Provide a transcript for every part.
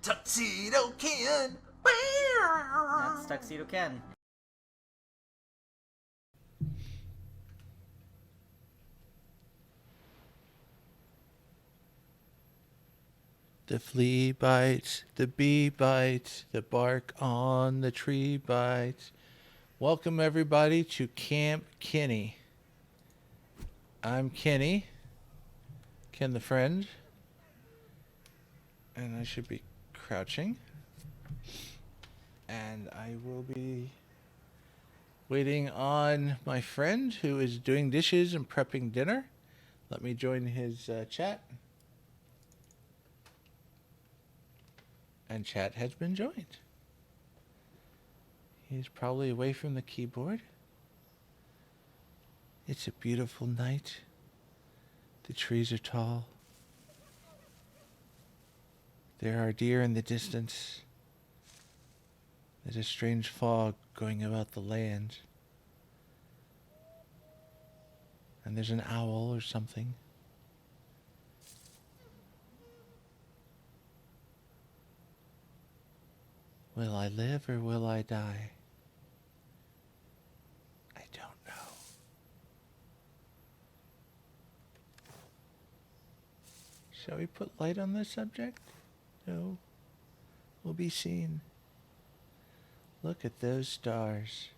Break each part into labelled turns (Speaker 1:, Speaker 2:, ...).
Speaker 1: Tuxedo Ken.
Speaker 2: That's Tuxedo Ken.
Speaker 3: The flea bites, the bee bites, the bark on the tree bites. Welcome everybody to Camp Kenny. I'm Kenny, Ken the friend, and I should be crouching. And I will be waiting on my friend who is doing dishes and prepping dinner. Let me join his chat. And chat has been joined. He's probably away from the keyboard. It's a beautiful night. The trees are tall. There are deer in the distance. There's a strange fog going about the land. And there's an owl or something. Will I live or will I die? I don't know. Shall we put light on this subject? No. We'll be seen. Look at those stars.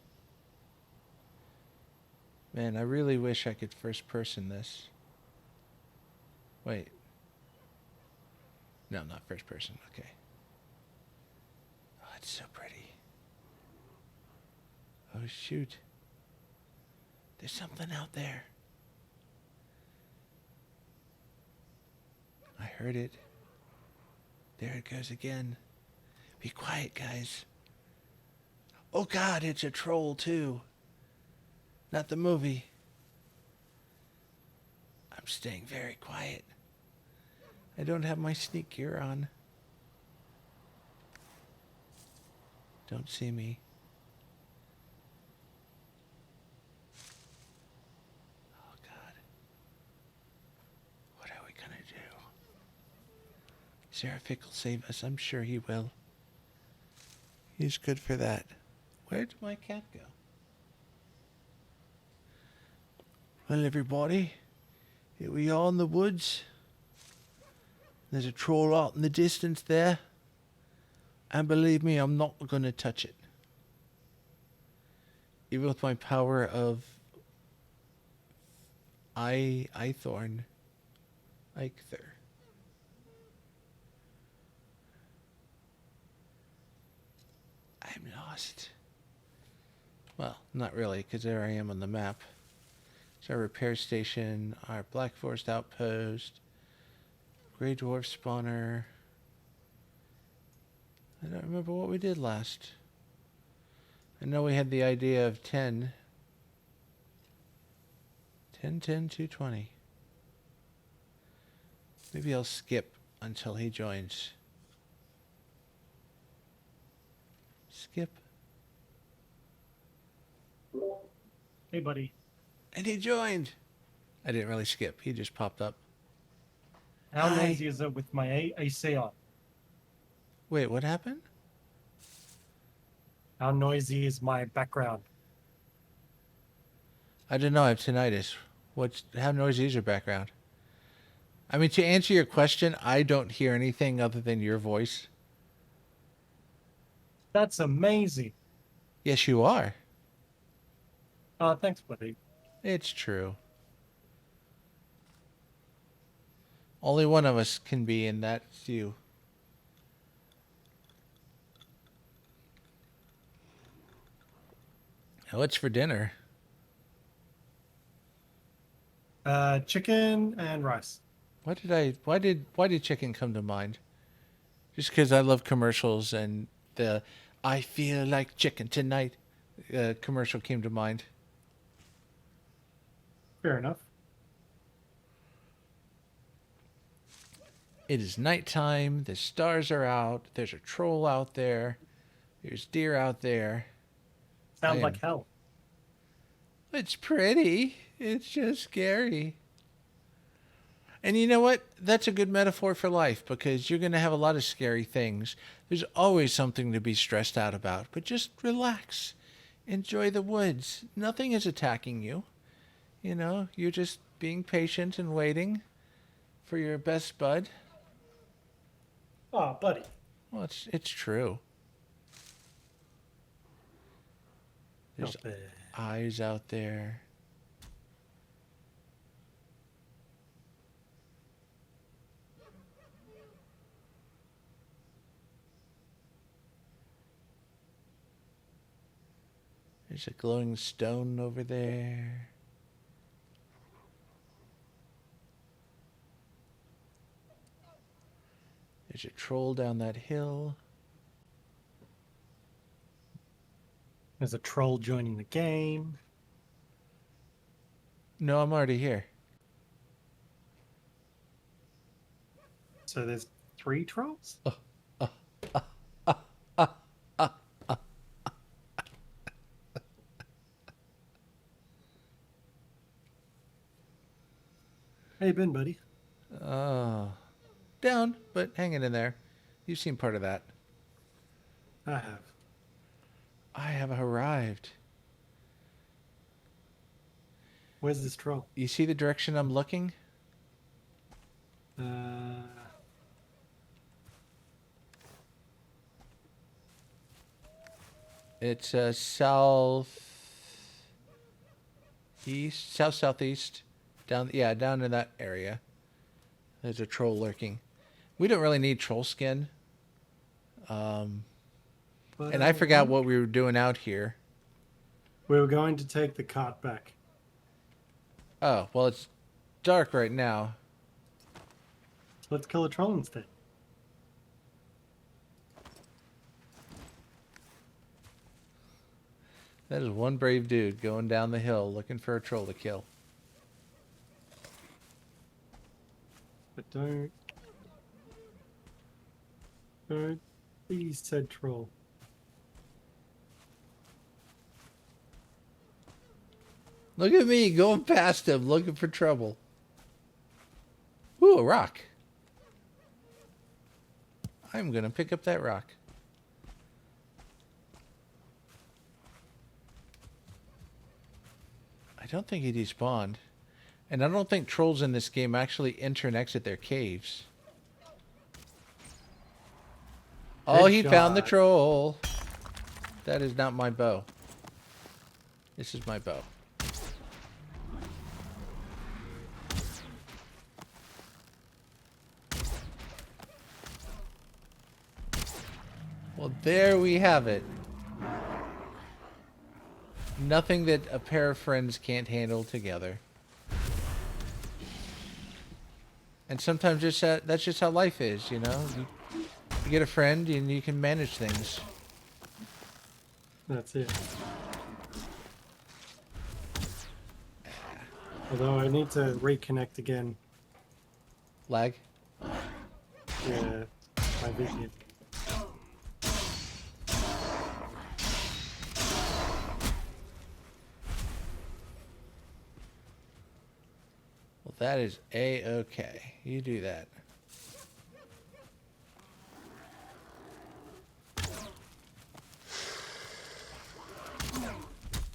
Speaker 3: Man, I really wish I could first person this. Wait. No, not first person. Okay. Oh, it's so pretty. Oh, shoot. There's something out there. I heard it. There it goes again. Be quiet, guys. Oh, God, it's a troll, too. Not the movie. I'm staying very quiet. I don't have my sneak gear on. Don't see me. Oh, God. What are we gonna do? Seraphic will save us. I'm sure he will. He's good for that. Where did my cat go? Well, everybody, here we are in the woods. There's a troll out in the distance there. And believe me, I'm not going to touch it. Even with my power of Eyethorn. Eichther. I'm lost. Well, not really, because there I am on the map. It's our repair station, our Black Forest outpost, Grey Dwarf spawner. I don't remember what we did last. I know we had the idea of 10. 10, 10, 220. Maybe I'll skip until he joins. Skip.
Speaker 4: Hey, buddy.
Speaker 3: And he joined. I didn't really skip. He just popped up.
Speaker 4: How
Speaker 3: Hi.
Speaker 4: noisy is it with my AC on?
Speaker 3: Wait, what happened?
Speaker 4: How noisy is my background?
Speaker 3: I don't know. I have tinnitus. How noisy is your background? I mean, to answer your question, I don't hear anything other than your voice.
Speaker 4: That's amazing.
Speaker 3: Yes, you are.
Speaker 4: Thanks, buddy.
Speaker 3: It's true. Only one of us can be, and that's you. Now, what's for dinner?
Speaker 4: Chicken and rice.
Speaker 3: Why did chicken come to mind? Just because I love commercials and the "I feel like chicken tonight" commercial came to mind.
Speaker 4: Fair enough.
Speaker 3: It is nighttime. The stars are out. There's a troll out there. There's deer out there.
Speaker 4: Sounds like hell.
Speaker 3: It's pretty. It's just scary. And you know what? That's a good metaphor for life because you're going to have a lot of scary things. There's always something to be stressed out about, but just relax. Enjoy the woods. Nothing is attacking you. You know, you're just being patient and waiting for your best bud.
Speaker 4: Oh, buddy.
Speaker 3: Well, it's true. There's
Speaker 4: Not bad.
Speaker 3: eyes out there. There's a glowing stone over there. There's a troll down that hill.
Speaker 4: There's a troll joining the game.
Speaker 3: No, I'm already here.
Speaker 4: So there's 3 trolls? How you been, buddy?
Speaker 3: Oh. Down, but hanging in there. You've seen part of that.
Speaker 4: I have.
Speaker 3: I have arrived.
Speaker 4: Where's this troll?
Speaker 3: You see the direction I'm looking? It's southeast. Down in that area. There's a troll lurking. We don't really need troll skin. And I forgot what we were doing out here.
Speaker 4: We were going to take the cart back.
Speaker 3: Oh, well, it's dark right now.
Speaker 4: So let's kill a troll instead.
Speaker 3: That is one brave dude going down the hill looking for a troll to kill.
Speaker 4: But don't be said troll.
Speaker 3: Look at me going past him looking for trouble. Ooh, a rock. I'm going to pick up that rock. I don't think he despawned. And I don't think trolls in this game actually enter and exit their caves. Oh, he found the troll. That is not my bow. This is my bow. Well, there we have it. Nothing that a pair of friends can't handle together. And sometimes that's just how life is, you know? You get a friend and you can manage things.
Speaker 4: That's it. Although I need to reconnect again.
Speaker 3: Lag?
Speaker 4: Yeah, my VPN.
Speaker 3: Well, that is A-okay. You do that.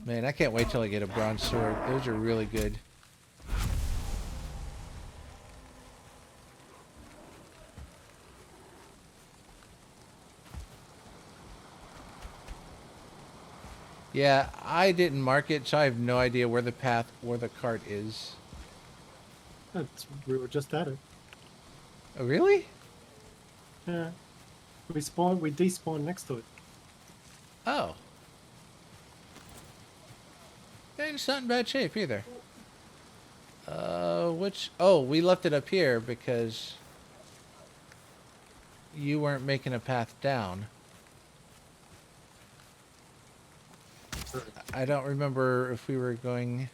Speaker 3: Man, I can't wait till I get a bronze sword. Those are really good. Yeah, I didn't mark it, so I have no idea where the cart is.
Speaker 4: We were just at it.
Speaker 3: Oh, really?
Speaker 4: Yeah. We despawned next to it.
Speaker 3: Oh. And it's not in bad shape either. We left it up here because you weren't making a path down. I don't remember if we were going...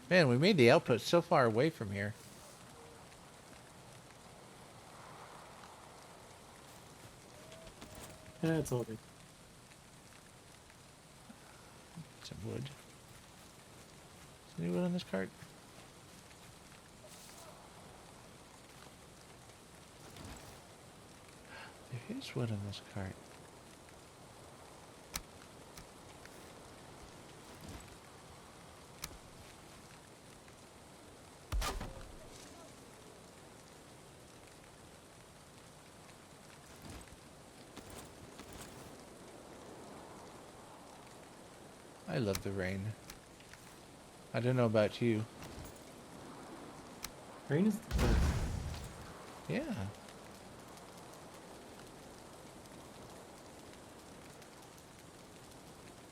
Speaker 3: Man, we made the outpost so far away from here.
Speaker 4: Yeah, it's all good.
Speaker 3: Some wood. Is there any wood on this cart? is wood on this cart. I love the rain. I don't know about you.
Speaker 4: Rain is the best.
Speaker 3: Yeah.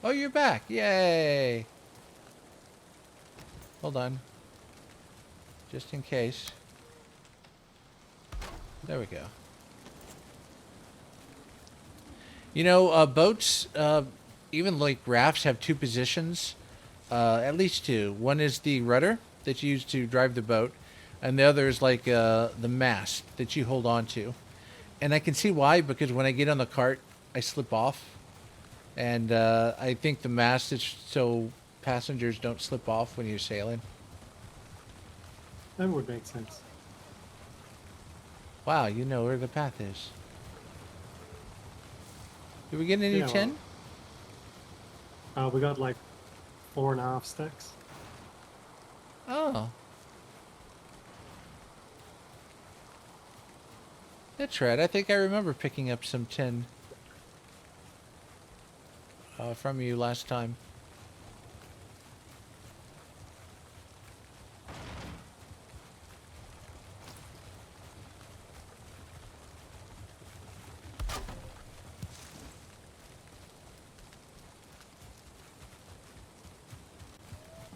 Speaker 3: Oh, you're back. Yay. Hold on. Just in case. There we go. You know, boats, even like rafts, have two positions. At least two. One is the rudder that you use to drive the boat, and the other is like the mast that you hold on to. And I can see why, because when I get on the cart, I slip off. And I think the mast is so passengers don't slip off when you're sailing.
Speaker 4: That would make sense.
Speaker 3: Wow, you know where the path is. Did we get any
Speaker 4: Yeah,
Speaker 3: tin?
Speaker 4: We got like 4.5 stacks.
Speaker 3: Oh. That's right. I think I remember picking up some tin from you last time.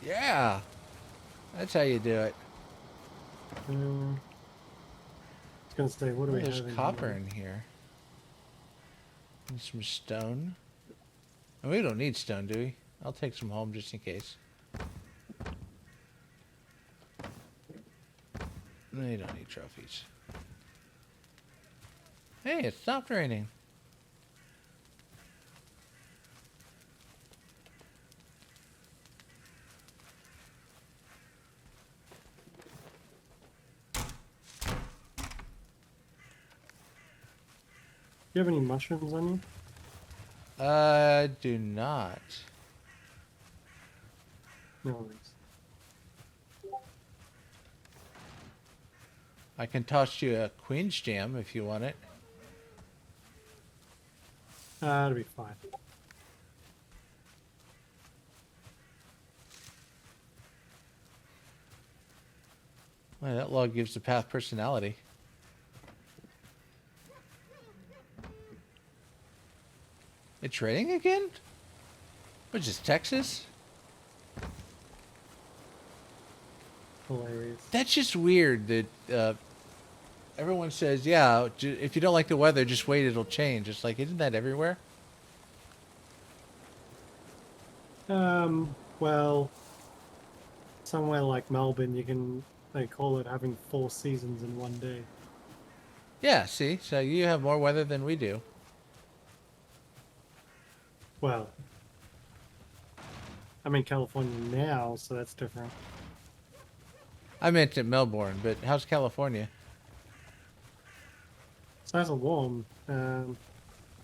Speaker 3: Yeah. That's how you do it.
Speaker 4: I was gonna say, what do
Speaker 3: Oh,
Speaker 4: we
Speaker 3: there's
Speaker 4: have in
Speaker 3: copper
Speaker 4: here?
Speaker 3: in here. And some stone. And we don't need stone, do we? I'll take some home just in case. No, you don't need trophies. Hey, it stopped raining.
Speaker 4: Do you have any mushrooms on you?
Speaker 3: Do not.
Speaker 4: No worries.
Speaker 3: I can toss you a queen's jam if you want it.
Speaker 4: That'll be fine.
Speaker 3: Well, that log gives the path personality. It's raining again? Which is Texas?
Speaker 4: Hilarious.
Speaker 3: That's just weird that everyone says, yeah, if you don't like the weather, just wait, it'll change. It's like, isn't that everywhere?
Speaker 4: Well, somewhere like Melbourne, they call it having 4 seasons in one day.
Speaker 3: Yeah, see? So you have more weather than we do.
Speaker 4: Well, I'm in California now, so that's different.
Speaker 3: I meant at Melbourne, but how's California?
Speaker 4: It's nice and warm.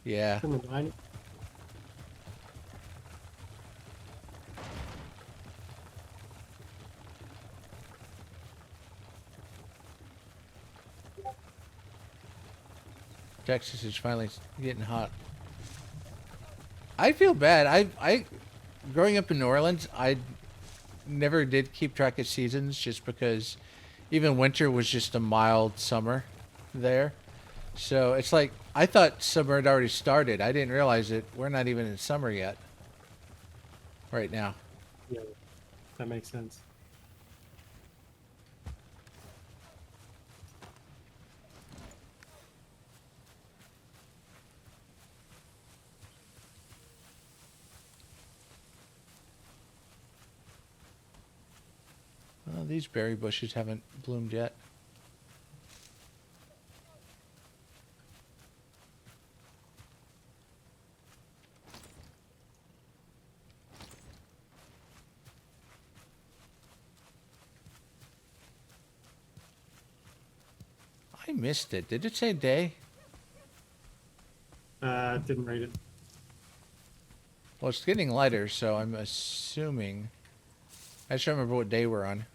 Speaker 3: Yeah.
Speaker 4: It's in the 90s.
Speaker 3: Texas is finally getting hot. I feel bad. I growing up in New Orleans, I never did keep track of seasons just because even winter was just a mild summer there. So it's like I thought summer had already started. I didn't realize it. We're not even in summer yet. Right now.
Speaker 4: Yeah, that makes sense.
Speaker 3: Well, these berry bushes haven't bloomed yet. I missed it. Did it say day?
Speaker 4: Didn't read it.
Speaker 3: Well, it's getting lighter, so I'm assuming. I just don't remember what day we're on.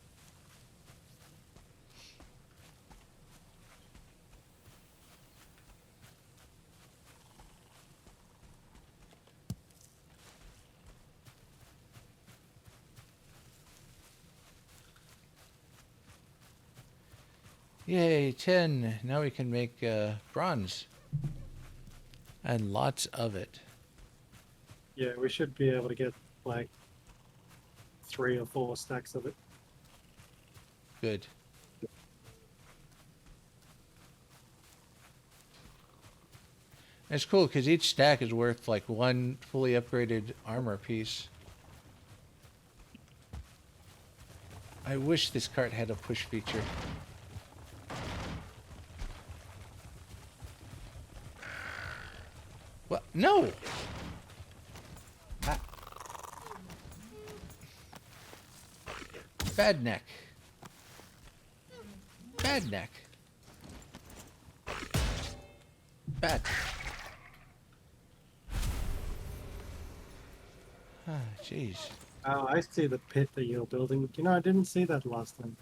Speaker 3: Yay, 10. Now we can make bronze. And lots of it.
Speaker 4: Yeah, we should be able to get like 3 or 4 stacks of it.
Speaker 3: Good. It's cool because each stack is worth like 1 fully upgraded armor piece. I wish this cart had a push feature. What? No! Ah. Bad neck. Bad neck. Bad. Ah, jeez.
Speaker 4: Oh, I see the pit that you're building. You know, I didn't see that last time.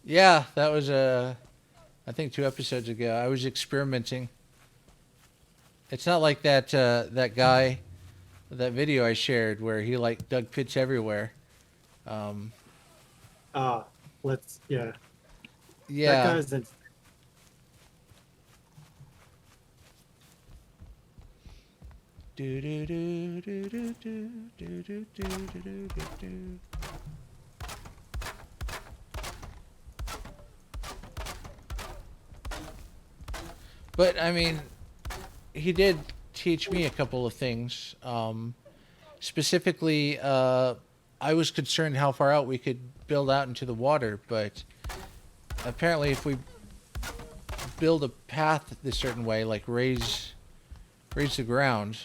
Speaker 3: Yeah, that was I think 2 episodes ago. I was experimenting. It's not like that guy, that video I shared where he like dug pits everywhere.
Speaker 4: Ah, yeah. That
Speaker 3: Yeah.
Speaker 4: guy's in.
Speaker 3: Do do do do do do do do do do do do. But I mean, he did teach me a couple of things. Specifically, I was concerned how far out we could build out into the water, but apparently, if we build a path this certain way, like raise the ground,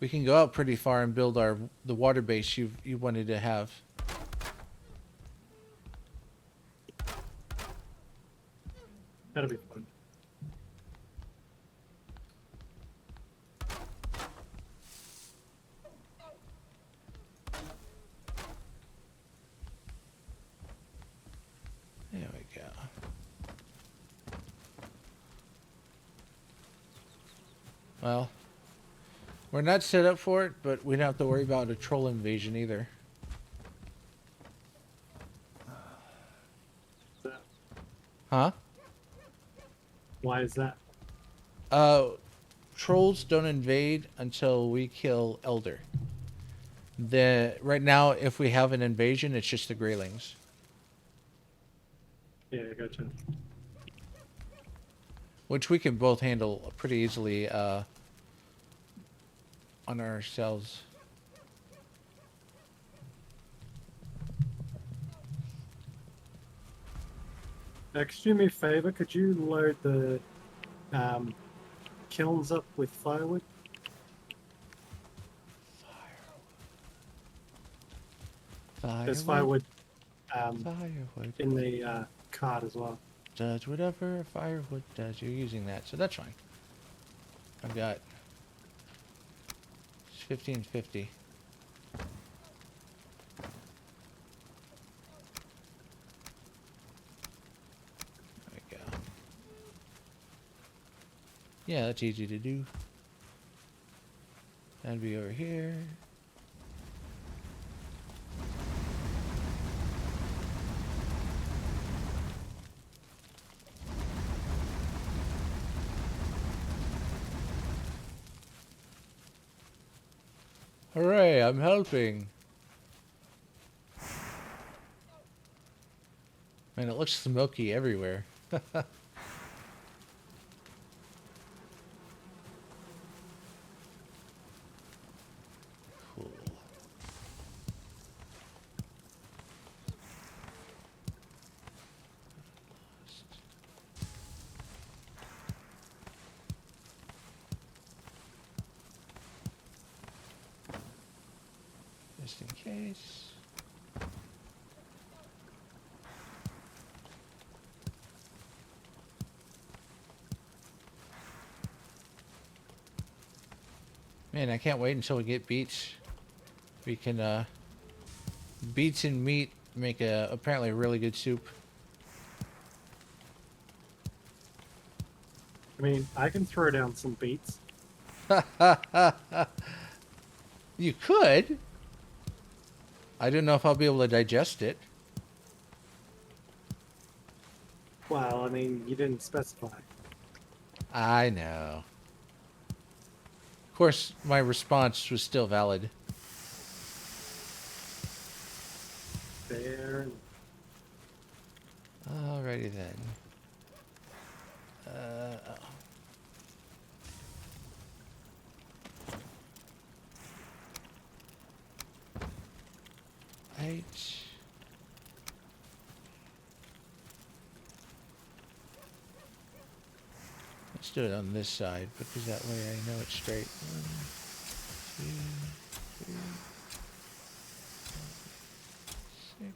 Speaker 3: we can go out pretty far and build the water base you wanted to have.
Speaker 4: That'll be fun.
Speaker 3: There we go. Well, we're not set up for it, but we don't have to worry about a troll invasion either. Huh?
Speaker 4: Why is that?
Speaker 3: Trolls don't invade until we kill Elder. Right now, if we have an invasion, it's just the Greylings.
Speaker 4: Yeah, gotcha.
Speaker 3: Which we can both handle pretty easily on ourselves.
Speaker 4: Could you do me a favor? Could you load the kilns up with firewood? There's firewood
Speaker 3: Firewood
Speaker 4: in the cart as well.
Speaker 3: does whatever firewood does. You're using that, so that's fine. I've got 1550. There we go. Yeah, that's easy to do. That'd be over here. Hooray, I'm helping. Man, it looks smoky everywhere. Cool. Just in case. Man, I can't wait until we get beets. We can, beets and meat make apparently a really good soup.
Speaker 4: I mean, I can throw down some beets.
Speaker 3: You could. I don't know if I'll be able to digest it.
Speaker 4: Well, I mean, you didn't specify.
Speaker 3: I know. Of course, my response was still valid.
Speaker 4: Fair.
Speaker 3: Alrighty then. Oh. Right. Let's do it on this side because that way I know it's straight. 1, 2, 3, 4, 6. 1,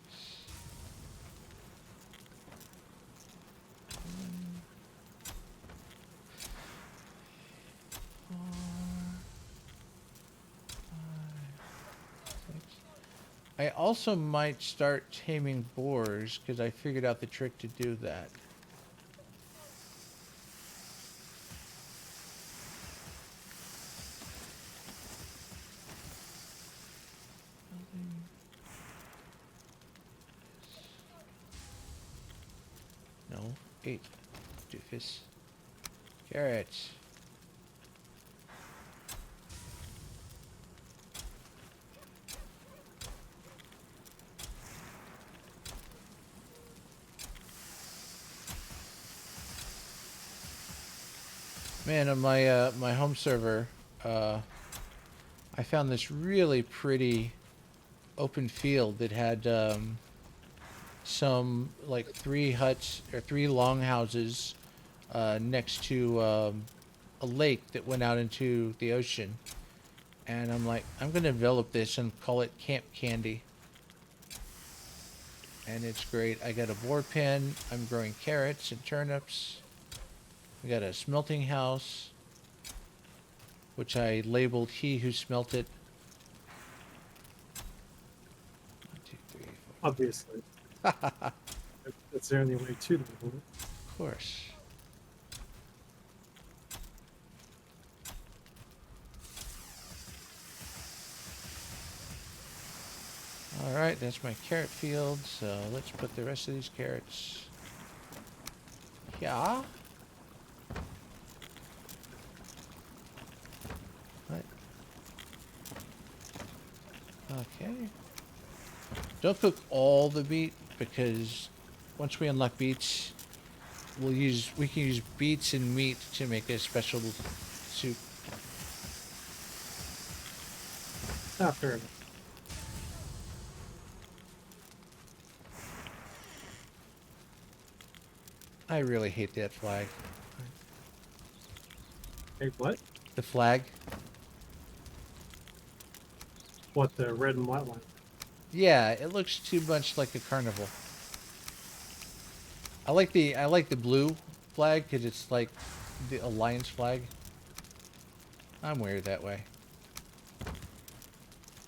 Speaker 3: 4, 5, 6. I also might start taming boars because I figured out the trick to do that. No, 8. Doofus. Carrots. Man, on my my home server, I found this really pretty open field that had some like 3 huts or 3 longhouses next to a lake that went out into the ocean. And I'm like, I'm gonna develop this and call it Camp Candy. And it's great. I got a boar pen. I'm growing carrots and turnips. We got a smelting house, which I labeled He Who Smelt It. 1, 2, 3, 4.
Speaker 4: Obviously. That's the only way to label it.
Speaker 3: Of course. Alright, that's my carrot field, so let's put the rest of these carrots. Yeah. What? Okay. Don't cook all the beet because once we unlock beets, we can use beets and meat to make a special soup.
Speaker 4: Ah, fair enough.
Speaker 3: I really hate that flag.
Speaker 4: Hey, what?
Speaker 3: The flag?
Speaker 4: What, the red and white one?
Speaker 3: Yeah, it looks too much like a carnival. I like the blue flag because it's like the alliance flag. I'm weird that way.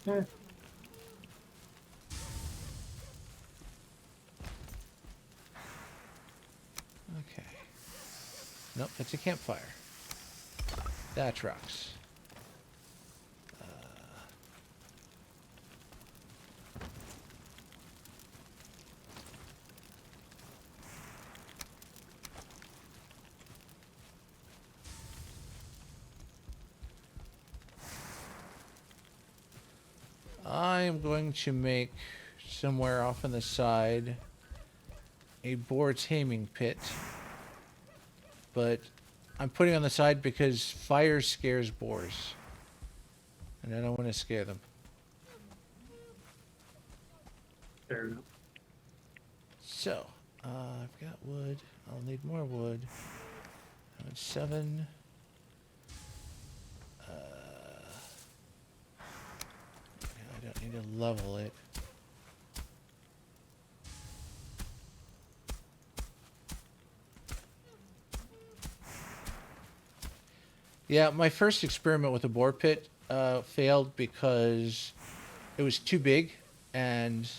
Speaker 4: Eh.
Speaker 3: Okay. Nope, that's a campfire. That rocks. I am going to make somewhere off on the side a boar taming pit, but I'm putting on the side because fire scares boars, and I don't want to scare them.
Speaker 4: Fair enough.
Speaker 3: So, I've got wood. I'll need more wood. I'm at 7. I don't need to level it. Yeah, my first experiment with a boar pit failed because it was too big, and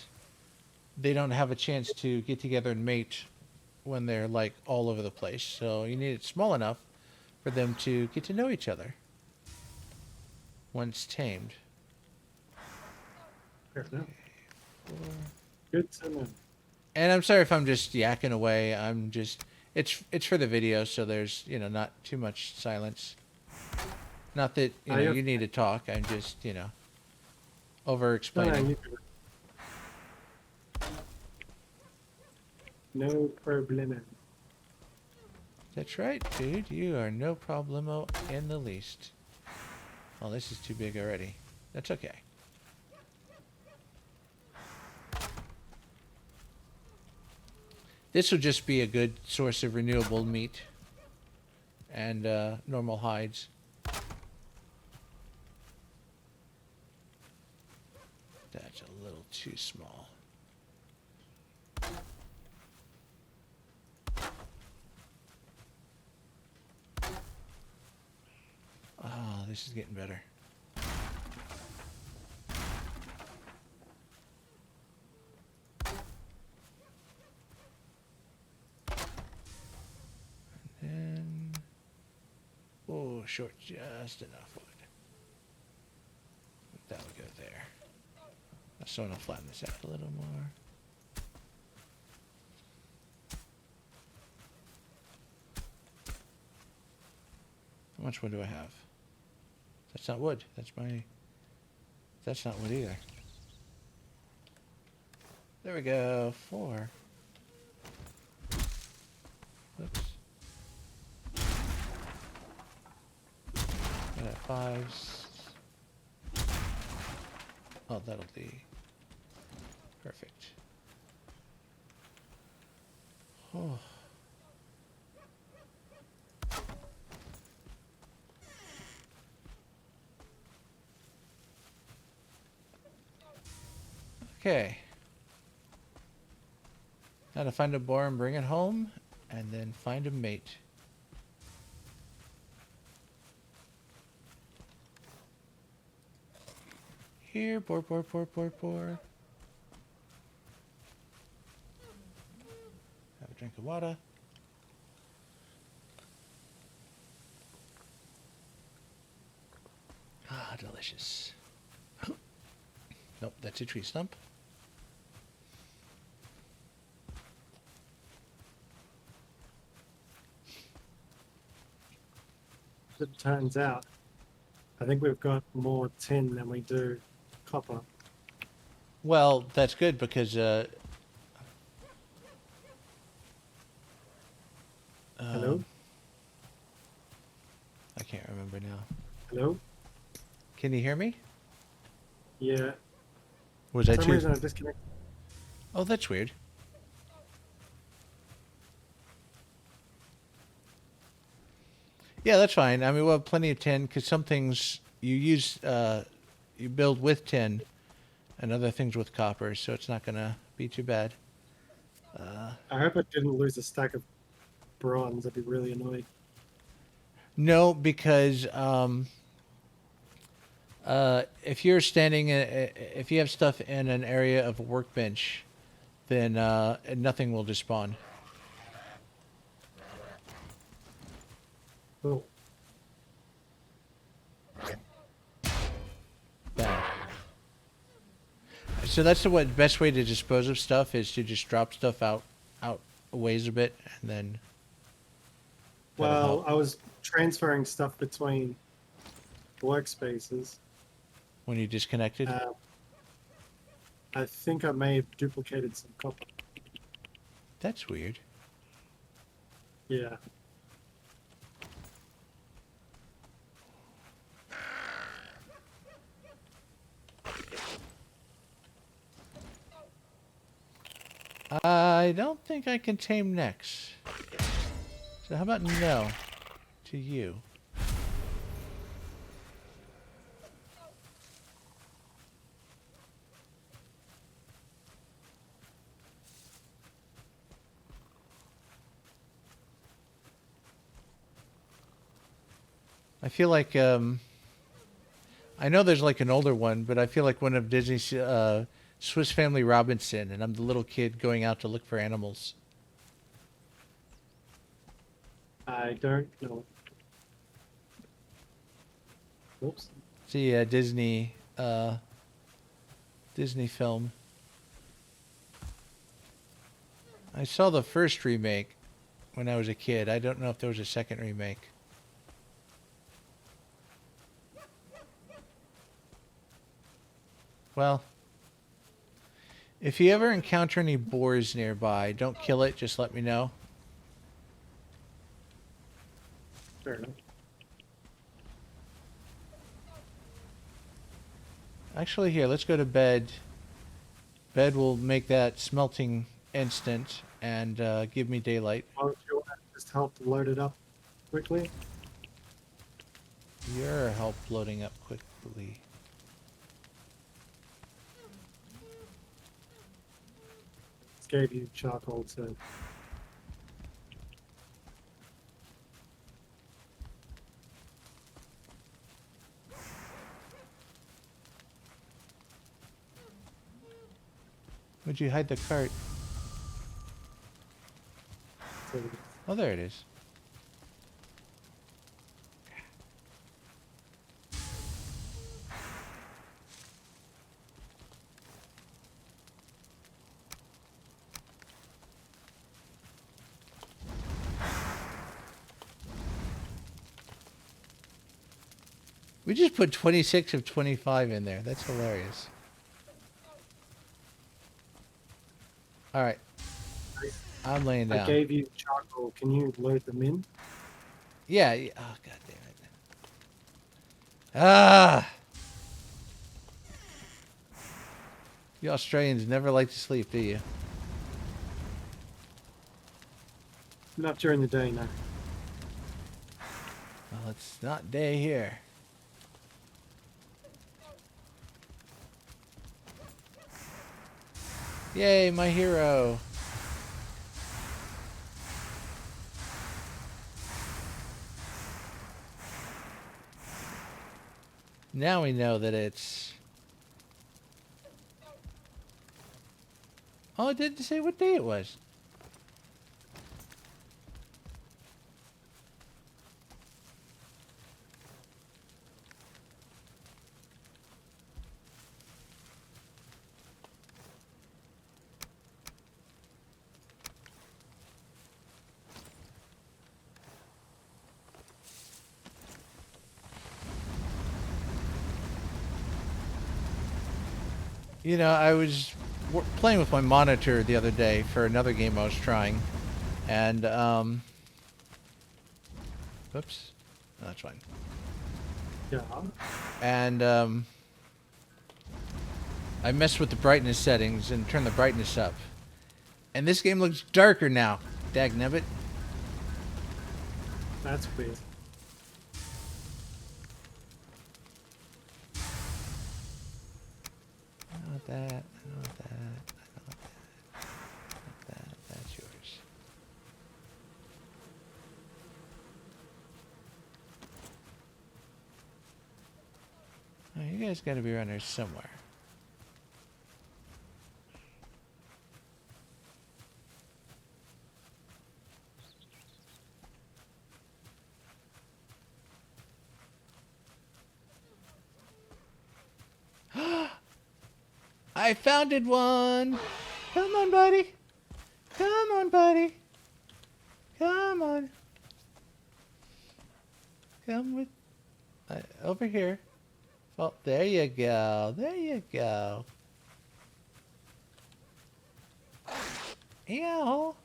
Speaker 3: they don't have a chance to get together and mate when they're like all over the place. So you need it small enough for them to get to know each other once tamed.
Speaker 4: Fair enough. Good to know.
Speaker 3: And I'm sorry if I'm just yakking away. I'm just it's for the video, so there's not too much silence. Not that you need to talk. I'm just over explaining.
Speaker 4: No problem.
Speaker 3: That's right, dude. You are no problemo in the least. Oh, this is too big already. That's okay. This will just be a good source of renewable meat and normal hides. That's a little too small. Oh, this is getting better. And oh, short just enough wood. That would go there. So I'm gonna flatten this out a little more. How much wood do I have? That's not wood. That's not wood either. There we go. 4. Whoops. Got at 5. Oh, that'll be perfect. Oh. Okay. Now to find a boar and bring it home, and then find a mate. Here, boar, boar, boar, boar, boar. Have a drink of water. Ah, delicious. Nope, that's a tree stump.
Speaker 4: As it turns out, I think we've got more tin than we do copper.
Speaker 3: Well, that's good because
Speaker 4: Hello?
Speaker 3: I can't remember now.
Speaker 4: Hello?
Speaker 3: Can you hear me?
Speaker 4: Yeah.
Speaker 3: Was
Speaker 4: For
Speaker 3: that
Speaker 4: some
Speaker 3: too?
Speaker 4: reason I disconnected.
Speaker 3: Oh, that's weird. Yeah, that's fine. I mean, we'll have plenty of tin because some things you use, you build with tin, and other things with copper, so it's not gonna be too bad.
Speaker 4: I hope I didn't lose a stack of bronze. I'd be really annoyed.
Speaker 3: No, because if you're standing, if you have stuff in an area of a workbench, then nothing will despawn.
Speaker 4: Cool.
Speaker 3: Bad. So that's the best way to dispose of stuff is to just drop stuff out a ways a bit, and then. That'll
Speaker 4: Well,
Speaker 3: help.
Speaker 4: I was transferring stuff between workspaces.
Speaker 3: When you disconnected.
Speaker 4: I think I may have duplicated some copper.
Speaker 3: That's weird.
Speaker 4: Yeah.
Speaker 3: I don't think I can tame necks. So how about no to you? I feel like I know there's like an older one, but I feel like one of Disney's Swiss Family Robinson, and I'm the little kid going out to look for animals.
Speaker 4: I don't know. Oops.
Speaker 3: It's a Disney film. I saw the first remake when I was a kid. I don't know if there was a second remake. Well, if you ever encounter any boars nearby, don't kill it, just let me know.
Speaker 4: Fair enough.
Speaker 3: Actually, here, let's go to bed. Bed will make that smelting instant and give me daylight.
Speaker 4: Why don't you want to just help to load it up quickly?
Speaker 3: Your help loading up quickly.
Speaker 4: Just gave you charcoal to.
Speaker 3: Would you hide the cart?
Speaker 4: to
Speaker 3: Oh, there it is. We just put 26 of 25 in there. That's hilarious. All right. I'm laying down.
Speaker 4: I gave you charcoal. Can you load them in?
Speaker 3: Yeah. Oh, God damn it. Ah! You Australians never like to sleep, do you?
Speaker 4: Not during the day, no.
Speaker 3: Well, it's not day here. Yay, my hero. Now we know that it's... Oh, it didn't say what day it was. You know, I was playing with my monitor the other day for another game I was trying, and oops, no, that's fine.
Speaker 4: Yeah.
Speaker 3: And I messed with the brightness settings and turned the brightness up, and this game looks darker now. Dagnabbit.
Speaker 4: That's weird.
Speaker 3: I want that. I want that. I want that. I want that. That's yours. Oh, you guys got to be around here somewhere. I founded one. Come on, buddy. Come on, buddy. Come on. Come with... over here. Oh, there you go. There you go. Ew.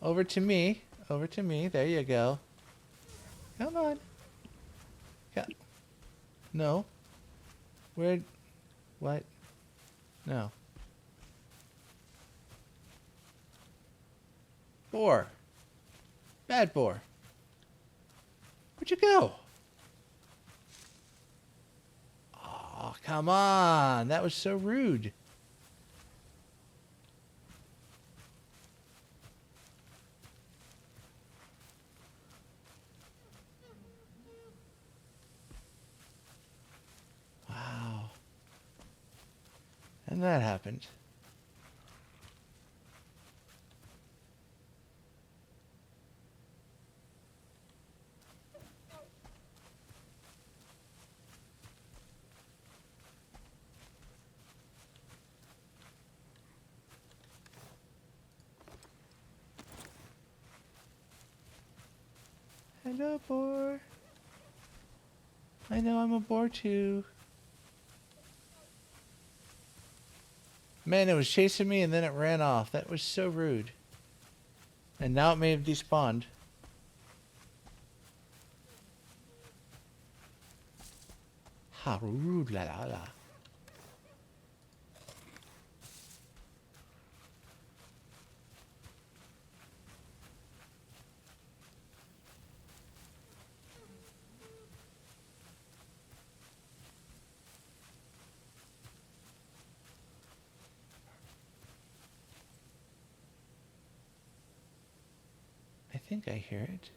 Speaker 3: Over to me. Over to me. There you go. Come on. No. Where? What? No. Boar. Bad boar. Where'd you go? Oh, come on. That was so rude. when that happened. Hello, boar. I know I'm a boar too. Man, it was chasing me and then it ran off. That was so rude. And now it may have despawned. How rude, la la la. I think I hear it.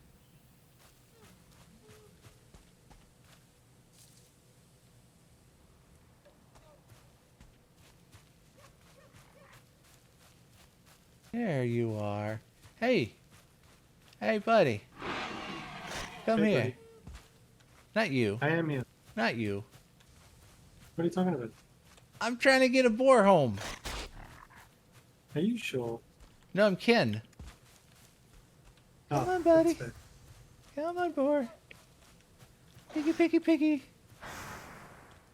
Speaker 3: There you are. Hey. Hey, buddy. Come
Speaker 4: Hey,
Speaker 3: here.
Speaker 4: buddy.
Speaker 3: Not you.
Speaker 4: I am here.
Speaker 3: Not you.
Speaker 4: What are you talking about?
Speaker 3: I'm trying to get a boar home.
Speaker 4: Are you sure?
Speaker 3: No, I'm Ken. Come on, buddy.
Speaker 4: that's fair.
Speaker 3: Come on, boar. Piggy, piggy, piggy.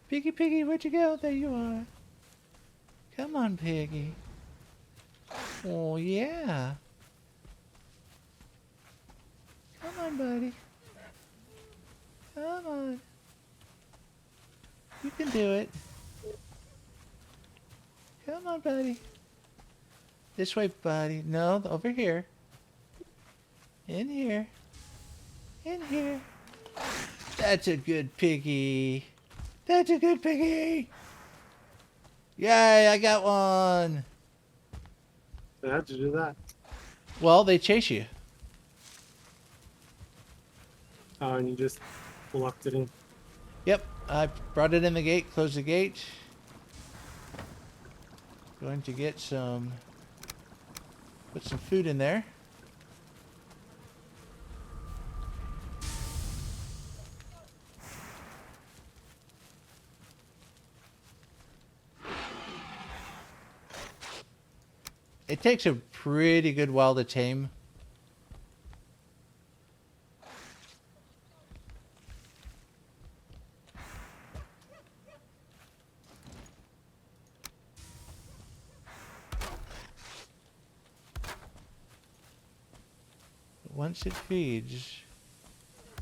Speaker 3: Piggy, piggy, where'd you go? There you are. Come on, piggy. Oh, yeah. Come on, buddy. Come on. You can do it. Come on, buddy. This way, buddy. No, over here. In here. In here. That's a good piggy. That's a good piggy. Yay, I got one.
Speaker 4: So how'd you do that?
Speaker 3: Well, they chase you.
Speaker 4: Oh, and you just locked it in.
Speaker 3: Yep, I brought it in the gate, closed the gate. Going to get some, put some food in there. It takes a pretty good while to tame. Once it feeds,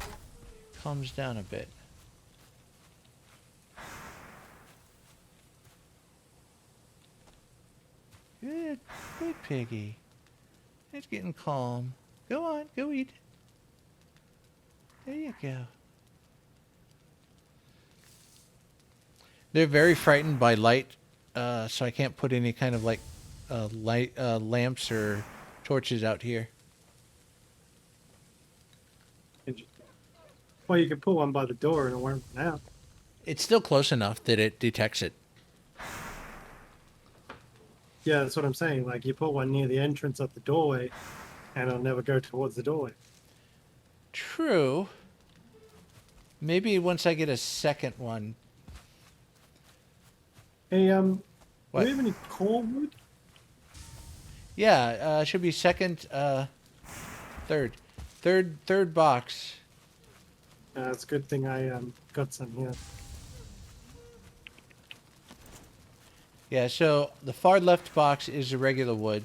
Speaker 3: it calms down a bit. Good, good piggy. It's getting calm. Go on, go eat. There you go. They're very frightened by light, so I can't put any kind of like lamps or torches out here.
Speaker 4: Interesting. Well, you could put one by the door and it won't run out.
Speaker 3: It's still close enough that it detects it.
Speaker 4: Yeah, that's what I'm saying. Like, you put one near the entrance of the doorway and it'll never go towards the doorway.
Speaker 3: True. Maybe once I get a second one.
Speaker 4: Hey,
Speaker 3: What?
Speaker 4: do we have any core wood?
Speaker 3: Yeah, should be second, third box.
Speaker 4: It's a good thing I got some here.
Speaker 3: Yeah, so the far left box is the regular wood,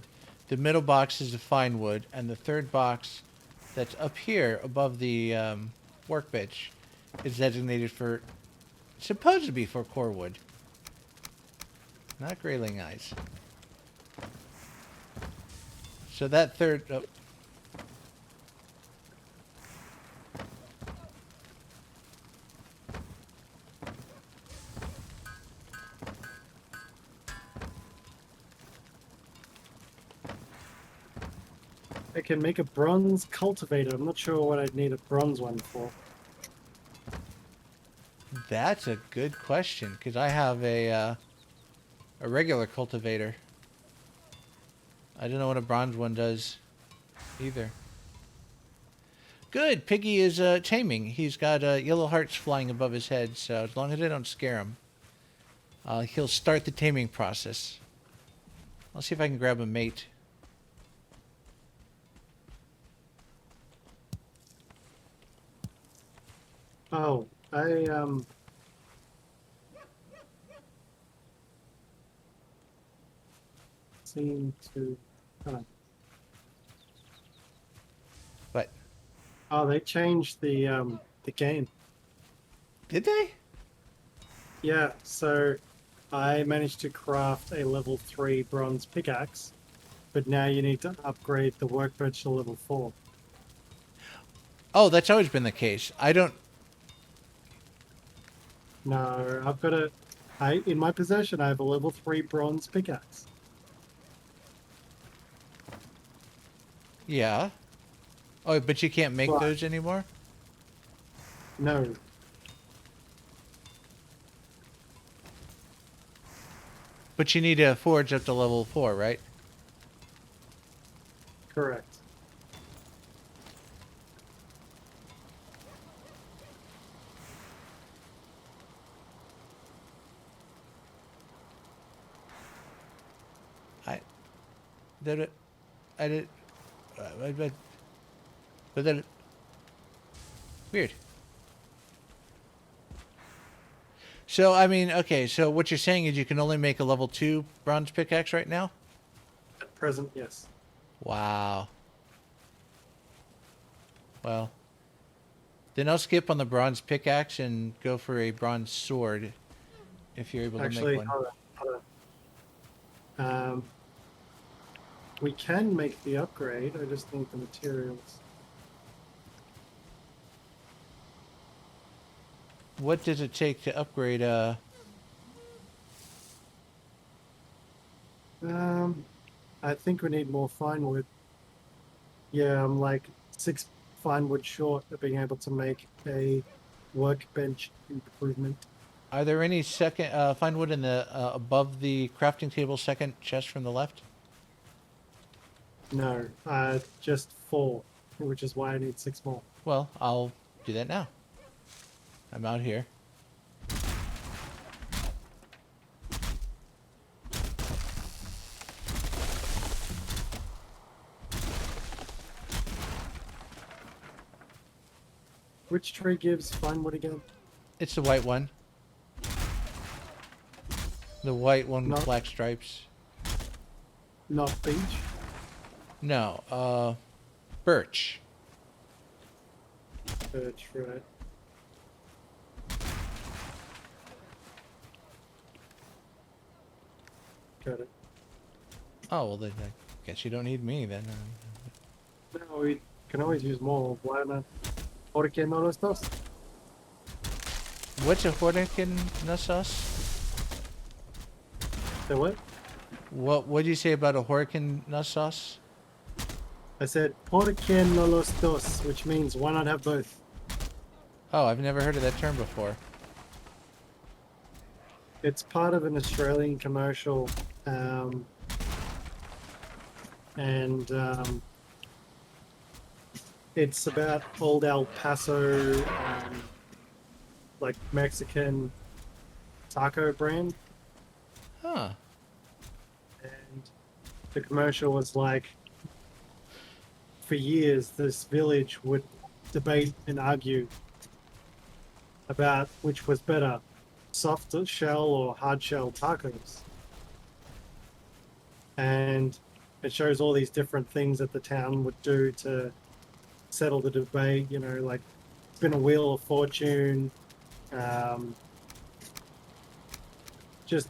Speaker 3: the middle box is the fine wood, and the third box that's up here above the workbench is designated for, supposed to be for core wood. Not grayling eyes. So that third... Oh.
Speaker 4: I can make a bronze cultivator. I'm not sure what I'd need a bronze one for.
Speaker 3: That's a good question, because I have a a regular cultivator. I don't know what a bronze one does either. Good. Piggy is taming. He's got yellow hearts flying above his head, so as long as I don't scare him, he'll start the taming process. I'll see if I can grab a mate.
Speaker 4: Oh, I seem to.
Speaker 3: But
Speaker 4: Oh, they changed the game.
Speaker 3: did they?
Speaker 4: Yeah, so I managed to craft a level 3 bronze pickaxe, but now you need to upgrade the workbench to level 4.
Speaker 3: Oh, that's always been the case. I don't.
Speaker 4: No, I've got in my possession I have a level 3 bronze pickaxe.
Speaker 3: Yeah. Oh, but you can't make
Speaker 4: But
Speaker 3: those anymore?
Speaker 4: no,
Speaker 3: But you need to forge up to level 4, right?
Speaker 4: correct.
Speaker 3: I did it. I did. But then weird. So I mean, okay. So what you're saying is you can only make a level 2 bronze pickaxe right now?
Speaker 4: At present, yes.
Speaker 3: Wow. Well, then I'll skip on the bronze pickaxe and go for a bronze sword if you're able to
Speaker 4: Actually,
Speaker 3: make one.
Speaker 4: hold on. We can make the upgrade. I just need the materials.
Speaker 3: What does it take to upgrade?
Speaker 4: I think we need more fine wood. Yeah, I'm like 6 fine wood short of being able to make a workbench improvement.
Speaker 3: Are there any second fine wood in the above the crafting table second chest from the left?
Speaker 4: No, just 4, which is why I need 6 more.
Speaker 3: Well, I'll do that now. I'm out here.
Speaker 4: Which tree gives fine wood again?
Speaker 3: It's the white one. The white one with
Speaker 4: No.
Speaker 3: black stripes.
Speaker 4: Not beech.
Speaker 3: No, birch.
Speaker 4: Birch, right. Got it.
Speaker 3: Oh, well, then I guess you don't need me then.
Speaker 4: No, we can always use more. Why not? ¿Por qué no los dos?
Speaker 3: What's a Hornikin sauce?
Speaker 4: The what?
Speaker 3: What did you say about a Hornikin sauce?
Speaker 4: I said, ¿por qué no los dos? Which means, why not have both?
Speaker 3: Oh, I've never heard of that term before.
Speaker 4: It's part of an Australian commercial, and it's about old El Paso, like Mexican taco brand.
Speaker 3: Huh.
Speaker 4: And the commercial was like, for years, this village would debate and argue about which was better, soft shell or hard shell tacos. And it shows all these different things that the town would do to settle the debate, you know, like spin a wheel of fortune, just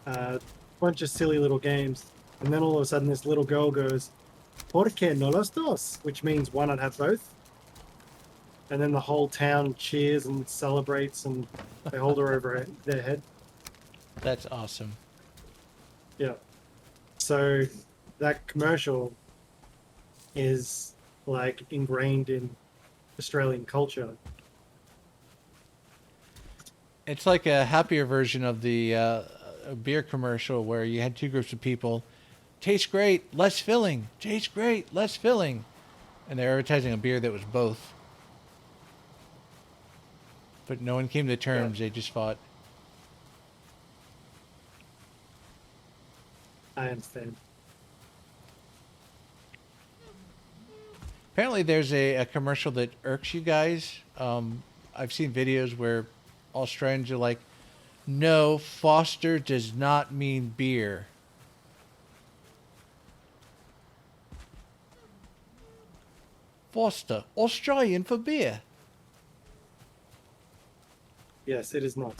Speaker 4: a bunch of silly little games. And then all of a sudden this little girl goes, ¿Por qué no los dos? Which means why not have both? And then the whole town cheers and celebrates and they hold her over their head.
Speaker 3: That's awesome.
Speaker 4: Yeah. So that commercial is like ingrained in Australian culture.
Speaker 3: It's like a happier version of the a beer commercial where you had two groups of people. Tastes great, less filling. Tastes great, less filling. And they're advertising a beer that was both. But no one came to terms.
Speaker 4: Yeah.
Speaker 3: They just fought.
Speaker 4: I understand.
Speaker 3: Apparently there's a commercial that irks you guys. I've seen videos where Australians are like, no, Foster does not mean beer. Foster, Australian for beer.
Speaker 4: Yes, it is not.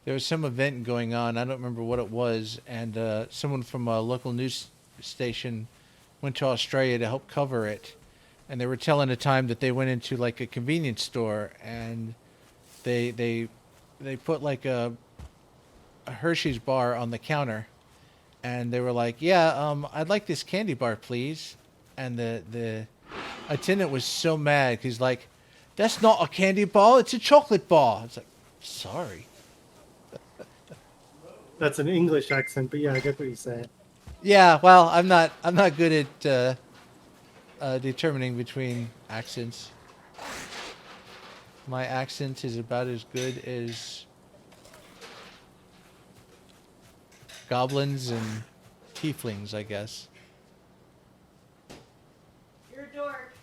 Speaker 3: There was some event going on. I don't remember what it was. And someone from a local news station went to Australia to help cover it. And they were telling a time that they went into like a convenience store and they put like a Hershey's bar on the counter. And they were like, yeah, I'd like this candy bar, please. And the attendant was so mad. He's like, that's not a candy bar. It's a chocolate bar. It's like, sorry.
Speaker 4: That's an English accent, but yeah, I get what you're saying.
Speaker 3: Yeah, well, I'm not good at determining between accents. My accent is about as good as goblins and tieflings, I guess.
Speaker 2: You're a dork.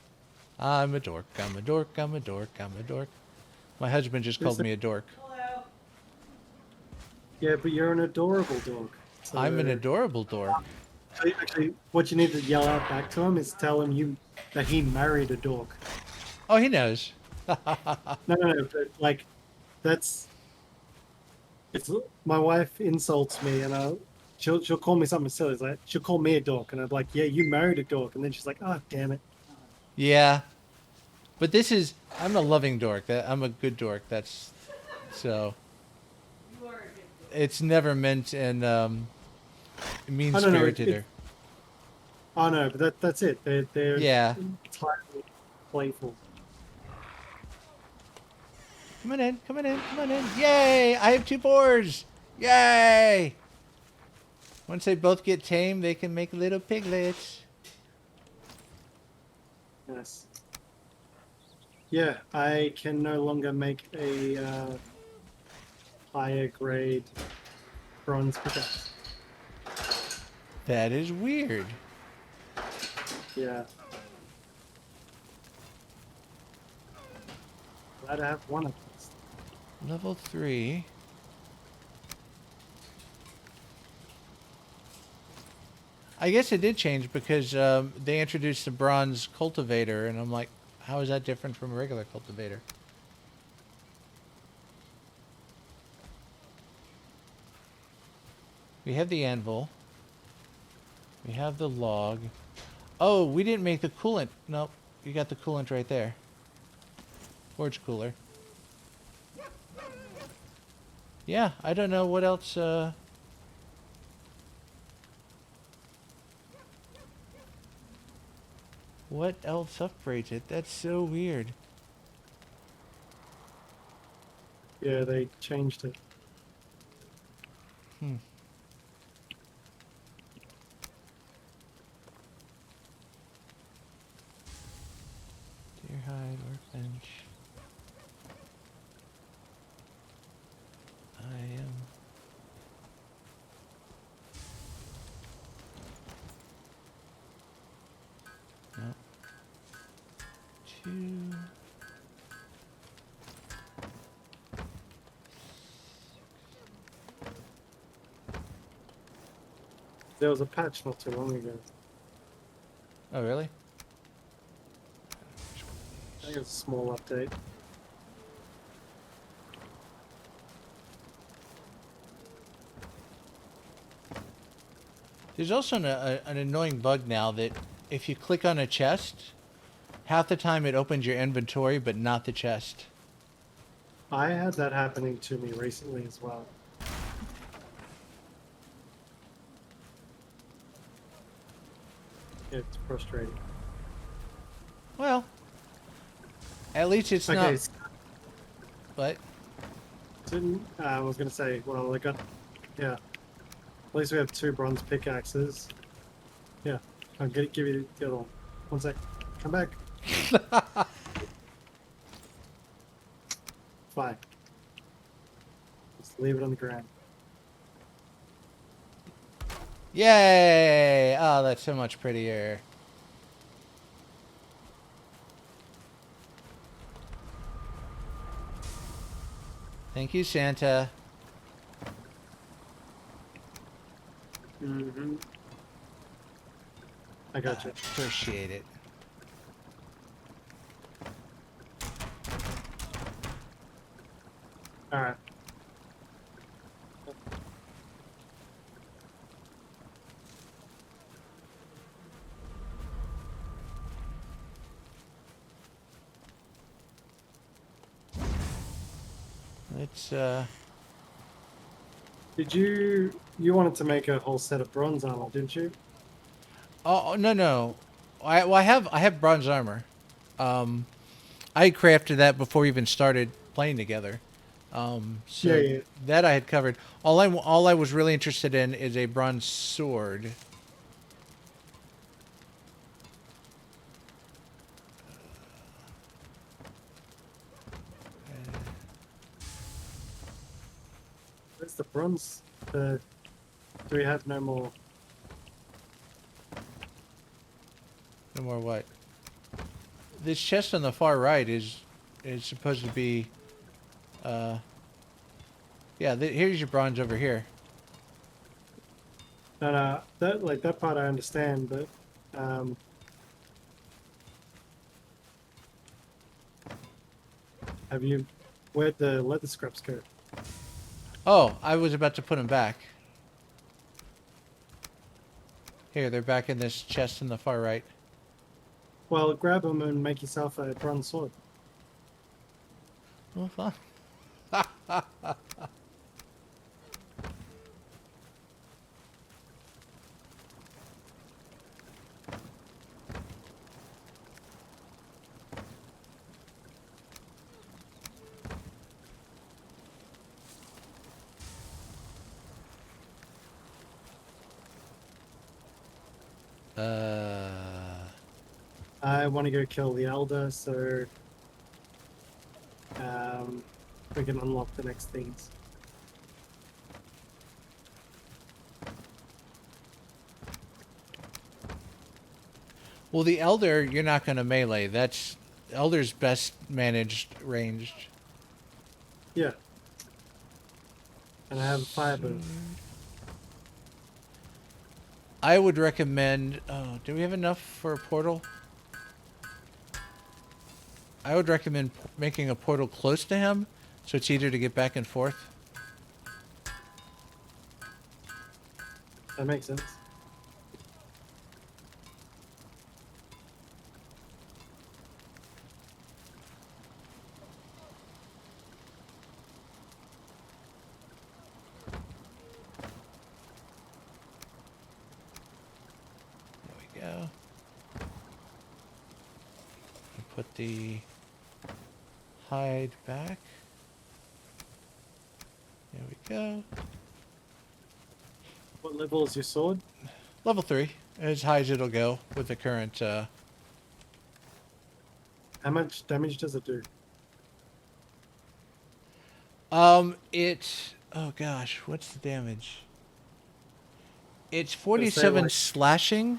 Speaker 3: I'm a dork. I'm a dork. I'm a dork. I'm a dork. My husband just called me a dork.
Speaker 2: Hello.
Speaker 4: Yeah, but you're an adorable dog. So
Speaker 3: I'm an adorable dork.
Speaker 4: Actually, what you need to yell out back to him is tell him that he married a dog.
Speaker 3: Oh, he knows.
Speaker 4: No, but like, it's my wife insults me and she'll call me something silly. It's like she'll call me a dog and I'm like, yeah, you married a dog, and then she's like, oh damn it.
Speaker 3: Yeah. But I'm a loving dork. I'm a good dork. That's so.
Speaker 2: You are a good dork.
Speaker 3: It's never meant in mean
Speaker 4: I don't know,
Speaker 3: spirited.
Speaker 4: Oh no, but that's it. They're
Speaker 3: Yeah.
Speaker 4: entirely playful.
Speaker 3: Come on in, come on in, come on in. Yay! I have two boars. Yay! Once they both get tame, they can make little piglets.
Speaker 4: Yes. Yeah, I can no longer make a higher grade bronze pickaxe.
Speaker 3: That is weird.
Speaker 4: Yeah. Glad I have one of these.
Speaker 3: Level 3. I guess it did change because they introduced the bronze cultivator, and I'm like, how is that different from a regular cultivator? We have the anvil. We have the log. Oh, we didn't make the coolant. Nope, you got the coolant right there. Forge cooler. Yeah, I don't know what else. What else upgrades it? That's so weird.
Speaker 4: Yeah, they changed it.
Speaker 3: Hmm. Deerhide workbench. I am. No. 2.
Speaker 4: There was a patch not too long ago.
Speaker 3: Oh, really?
Speaker 4: I think it's a small update.
Speaker 3: There's also an annoying bug now that if you click on a chest, half the time it opens your inventory, but not the chest.
Speaker 4: I had that happening to me recently as well. It's frustrating.
Speaker 3: Well, at least it's
Speaker 4: Okay,
Speaker 3: not. But
Speaker 4: I was gonna say, well, I got, yeah. At least we have 2 bronze pickaxes. Yeah, I'll give you the other one. One sec. Come back. Fine. Just leave it on the ground.
Speaker 3: yay! Oh, that's so much prettier. Thank you, Santa.
Speaker 4: Mm-hmm. I got you.
Speaker 3: Appreciate it.
Speaker 4: All right.
Speaker 3: It's
Speaker 4: Did you wanted to make a whole set of bronze armor, didn't you?
Speaker 3: Oh no. I have bronze armor. Um, I crafted that before we even started playing together.
Speaker 4: Yeah,
Speaker 3: So
Speaker 4: yeah.
Speaker 3: that I had covered. All I was really interested in is a bronze sword.
Speaker 4: Where's the bronze? Do we have no more?
Speaker 3: No more what? This chest on the far right is supposed to be. Yeah. Here's your bronze over here.
Speaker 4: No, no, that part I understand, but um, where'd the leather scraps go?
Speaker 3: Oh, I was about to put them back. Here, they're back in this chest in the far right.
Speaker 4: Well, grab them and make yourself a bronze sword.
Speaker 3: Well, fine.
Speaker 4: I want to go kill the elder, so we can unlock the next things.
Speaker 3: Well, the Elder, you're not going to melee. That's Elder's best managed ranged.
Speaker 4: Yeah, and I have a fire boot.
Speaker 3: I would recommend. Oh, do we have enough for a portal? I would recommend making a portal close to him, so it's easier to get back and forth.
Speaker 4: That makes sense.
Speaker 3: There we go. Put the hide back. There we go.
Speaker 4: What level is your sword?
Speaker 3: Level 3, as high as it'll go with the current.
Speaker 4: How much damage does it do?
Speaker 3: It's oh gosh, what's the damage? It's
Speaker 4: Let's say,
Speaker 3: 47
Speaker 4: like,
Speaker 3: slashing,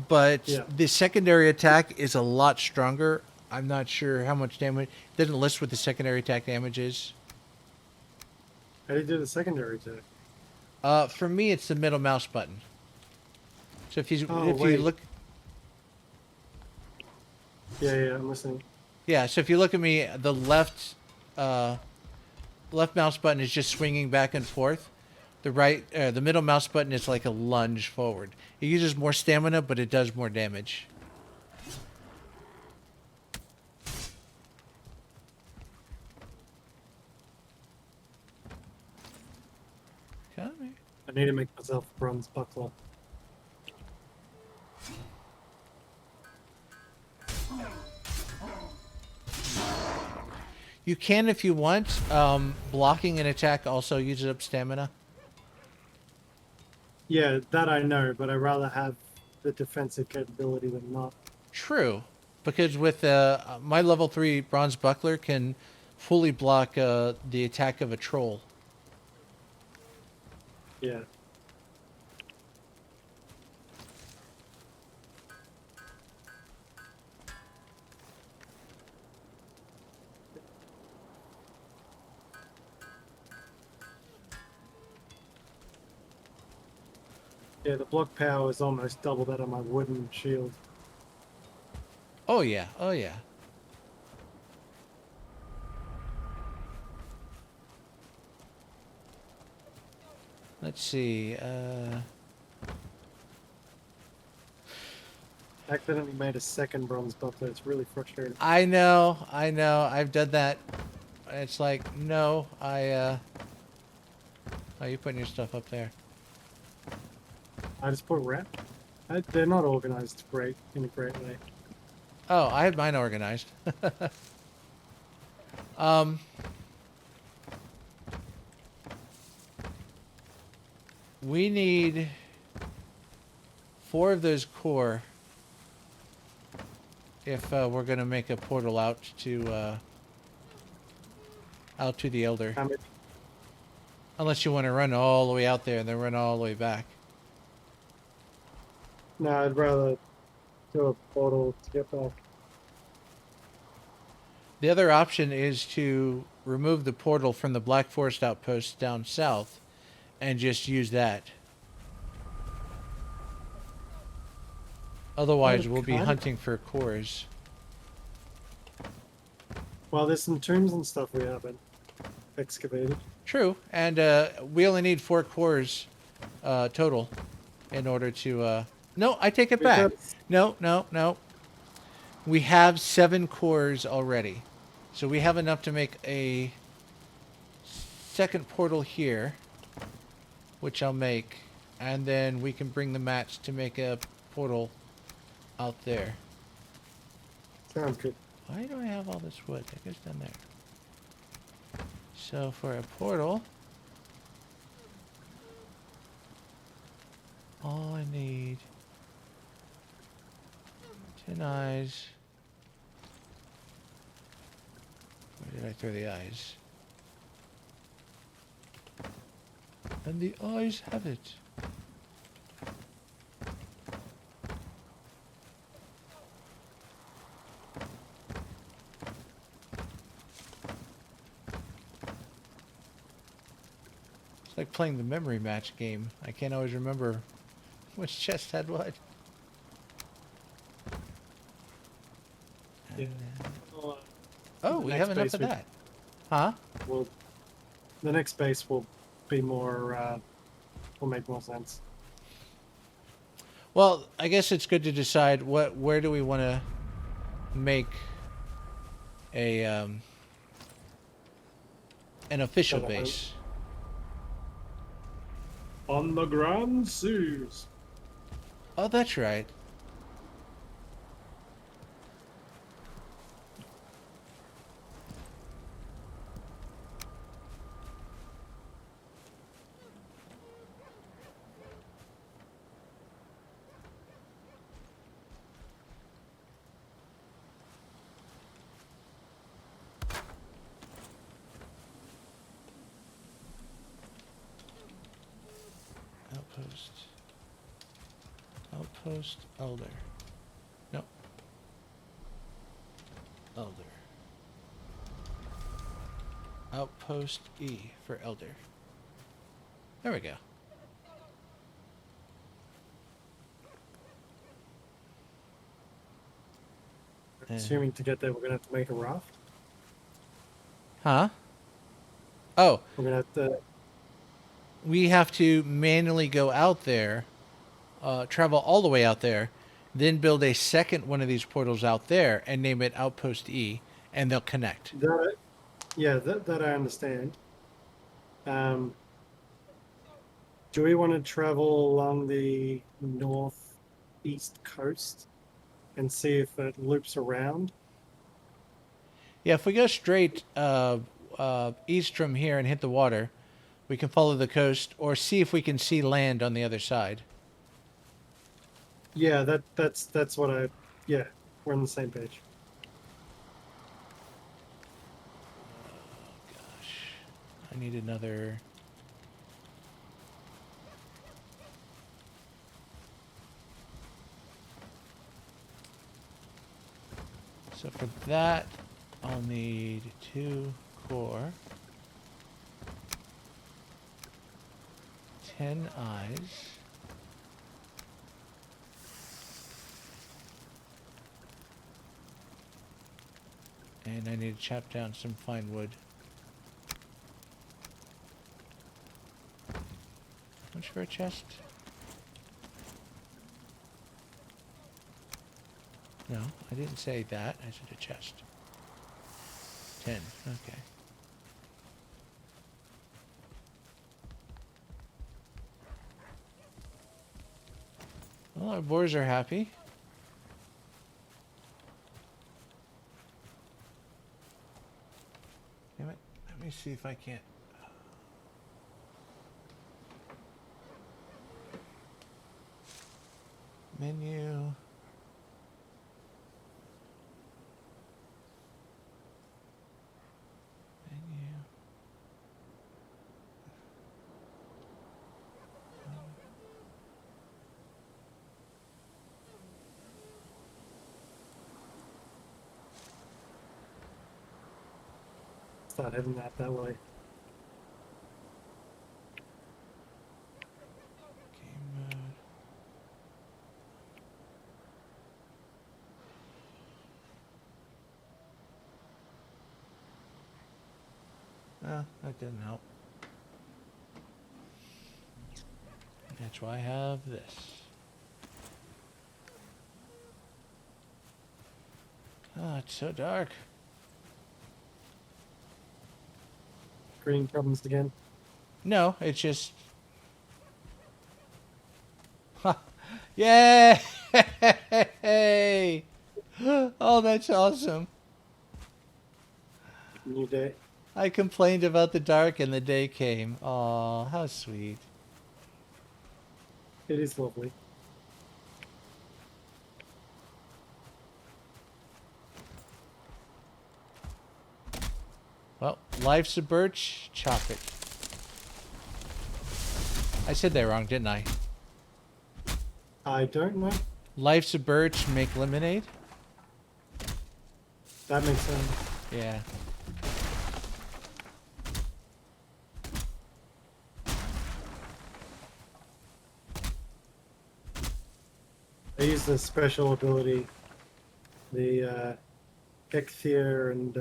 Speaker 3: but
Speaker 4: yeah.
Speaker 3: the secondary attack is a lot stronger. I'm not sure how much damage. It doesn't list what the secondary attack damage is.
Speaker 4: How do you do the secondary attack?
Speaker 3: For me, it's the middle mouse button. So if you
Speaker 4: Oh,
Speaker 3: if you
Speaker 4: wait.
Speaker 3: look,
Speaker 4: Yeah, yeah, I'm listening.
Speaker 3: yeah. So if you look at me, the left mouse button is just swinging back and forth. The middle mouse button is like a lunge forward. It uses more stamina, but it does more damage. Come here.
Speaker 4: I need to make myself a bronze buckler.
Speaker 3: You can if you want. Blocking an attack also uses up stamina.
Speaker 4: Yeah, that I know, but I'd rather have the defensive capability than not.
Speaker 3: True, because with my level 3 bronze buckler can fully block the attack of a troll.
Speaker 4: Yeah. Yeah, the block power is almost double that of my wooden shield.
Speaker 3: Oh yeah, oh yeah. Let's see.
Speaker 4: Accidentally made a second bronze buckler. It's really frustrating.
Speaker 3: I know, I know. I've done that. It's like, no, Oh, you putting your stuff up there.
Speaker 4: I just put wrap. They're not organized great in a great way.
Speaker 3: Oh, I had mine organized. um, we need 4 of those core if we're gonna make a portal out to the Elder.
Speaker 4: How many?
Speaker 3: Unless you want to run all the way out there and then run all the way back.
Speaker 4: No, I'd rather do a portal to get back.
Speaker 3: The other option is to remove the portal from the Black Forest outpost down south and just use that. Otherwise, we'll be
Speaker 4: kind.
Speaker 3: hunting for cores.
Speaker 4: Well, there's some tombs and stuff we haven't excavated.
Speaker 3: True, and we only need 4 cores total in order to... No, I take it back.
Speaker 4: Because-
Speaker 3: No, no, no. We have 7 cores already. So we have enough to make a second portal here, which I'll make. And then we can bring the mats to make a portal out there.
Speaker 4: Sounds good.
Speaker 3: Why do I have all this wood? That goes down there. So for a portal, all I need 10 eyes. Where did I throw the eyes? And the eyes have it. It's like playing the memory match game. I can't always remember which chest had what.
Speaker 4: Yeah.
Speaker 3: Oh,
Speaker 4: The
Speaker 3: we
Speaker 4: next
Speaker 3: have enough
Speaker 4: base
Speaker 3: of
Speaker 4: we-
Speaker 3: that. Huh?
Speaker 4: Well, the next base will be more. Will make more sense.
Speaker 3: Well, I guess it's good to decide where do we want to make a an official
Speaker 4: Got it.
Speaker 3: base.
Speaker 4: On the Grand Seas.
Speaker 3: Oh, that's right. Outpost. Outpost Elder. Nope. Elder. Outpost E for Elder. There we go.
Speaker 4: Assuming to get there, we're gonna have to make a raft.
Speaker 3: Huh? Oh,
Speaker 4: We're gonna have to.
Speaker 3: we have to manually go out there, travel all the way out there, then build a second one of these portals out there and name it Outpost E, and they'll connect.
Speaker 4: Yeah, that I understand. Do we want to travel along the northeast coast and see if it loops around.
Speaker 3: Yeah, if we go straight east from here and hit the water, we can follow the coast or see if we can see land on the other side.
Speaker 4: Yeah, that's what I. Yeah, we're on the same page.
Speaker 3: Gosh, I need another. So for that, I'll need 2 core, 10 eyes. And I need to chop down some fine wood. How much for a chest? No, I didn't say that. I said a chest. 10. Okay. Well, our boars are happy. Damn it. Let me see if I can't. Menu. Menu.
Speaker 4: Start heading that way.
Speaker 3: Game mode. Oh, that didn't help. That's why I have this. Oh, it's so dark.
Speaker 4: Green problems again.
Speaker 3: No, it's just. Yay! Oh, that's awesome.
Speaker 4: New day.
Speaker 3: I complained about the dark and the day came. Aw, how sweet.
Speaker 4: It is lovely.
Speaker 3: Well, life's a birch, chop it. I said that wrong, didn't I?
Speaker 4: I don't know.
Speaker 3: Life's a birch, make lemonade?
Speaker 4: That makes sense.
Speaker 3: Yeah.
Speaker 4: I use the special ability, the Ecthier, and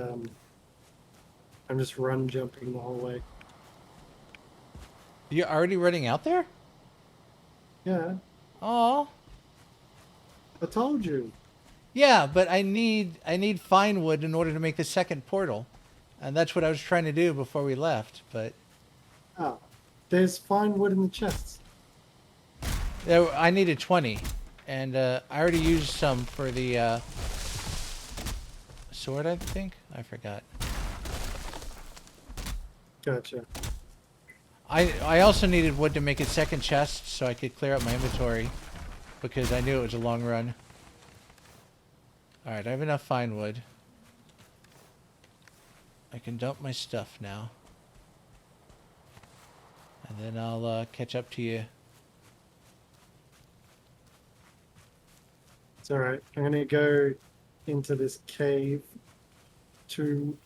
Speaker 4: I'm just run jumping the whole way.
Speaker 3: You're already running out there?
Speaker 4: Yeah,
Speaker 3: Aw.
Speaker 4: I told you.
Speaker 3: Yeah, but I need fine wood in order to make the second portal. And that's what I was trying to do before we left, but
Speaker 4: Ah, there's fine wood in the chests.
Speaker 3: I needed 20. And I already used some for the sword, I think? I forgot.
Speaker 4: Gotcha.
Speaker 3: I also needed wood to make a second chest so I could clear up my inventory because I knew it was a long run. Alright, I have enough fine wood. I can dump my stuff now. And then I'll catch up to you.
Speaker 4: It's alright. I'm gonna go into this cave to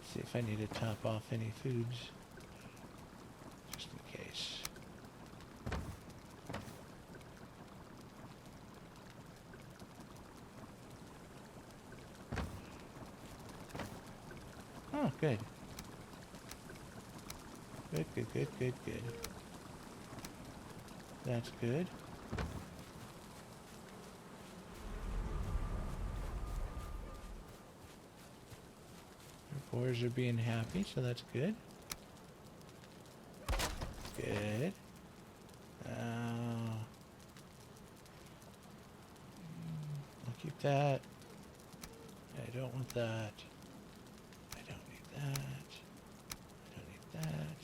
Speaker 3: Let's see if I need to top off any foods. Just in case. Oh, good. Good, good, good, good, good. That's good. Boars are being happy, so that's good. Good. I'll keep that. I don't want that. I don't need that. I don't need that.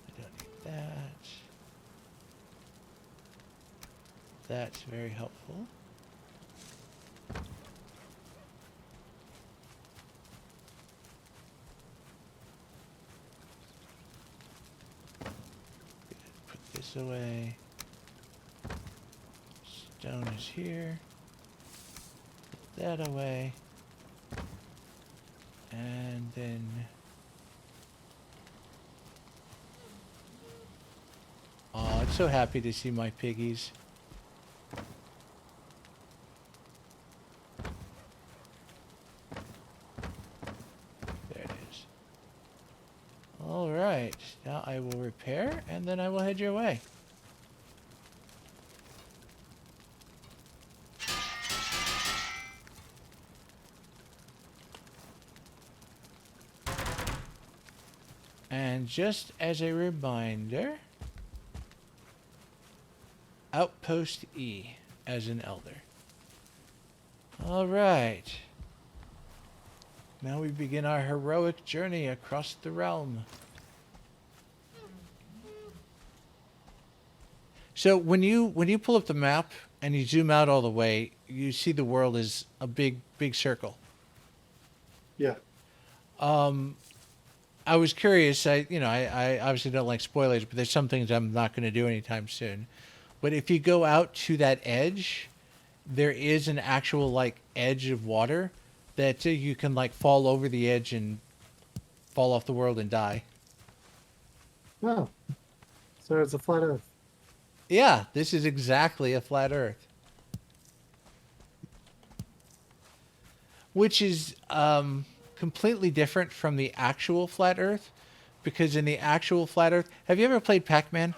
Speaker 3: I don't need that. That's very helpful. Put this away. Stone is here. Put that away. And then oh, I'm so happy to see my piggies. There it is. All right. Now I will repair, and then I will head your way. And just as a reminder, Outpost E as an elder. All right. Now we begin our heroic journey across the realm. So when you pull up the map and you zoom out all the way, you see the world as a big circle.
Speaker 4: Yeah.
Speaker 3: I was curious. I obviously don't like spoilers, but there's some things I'm not going to do anytime soon. But if you go out to that edge, there is an actual like edge of water that you can like fall over the edge and fall off the world and die.
Speaker 4: Oh. So it's a flat Earth.
Speaker 3: Yeah, this is exactly a flat Earth, which is completely different from the actual flat Earth, because in the actual flat Earth, have you ever played Pac-Man?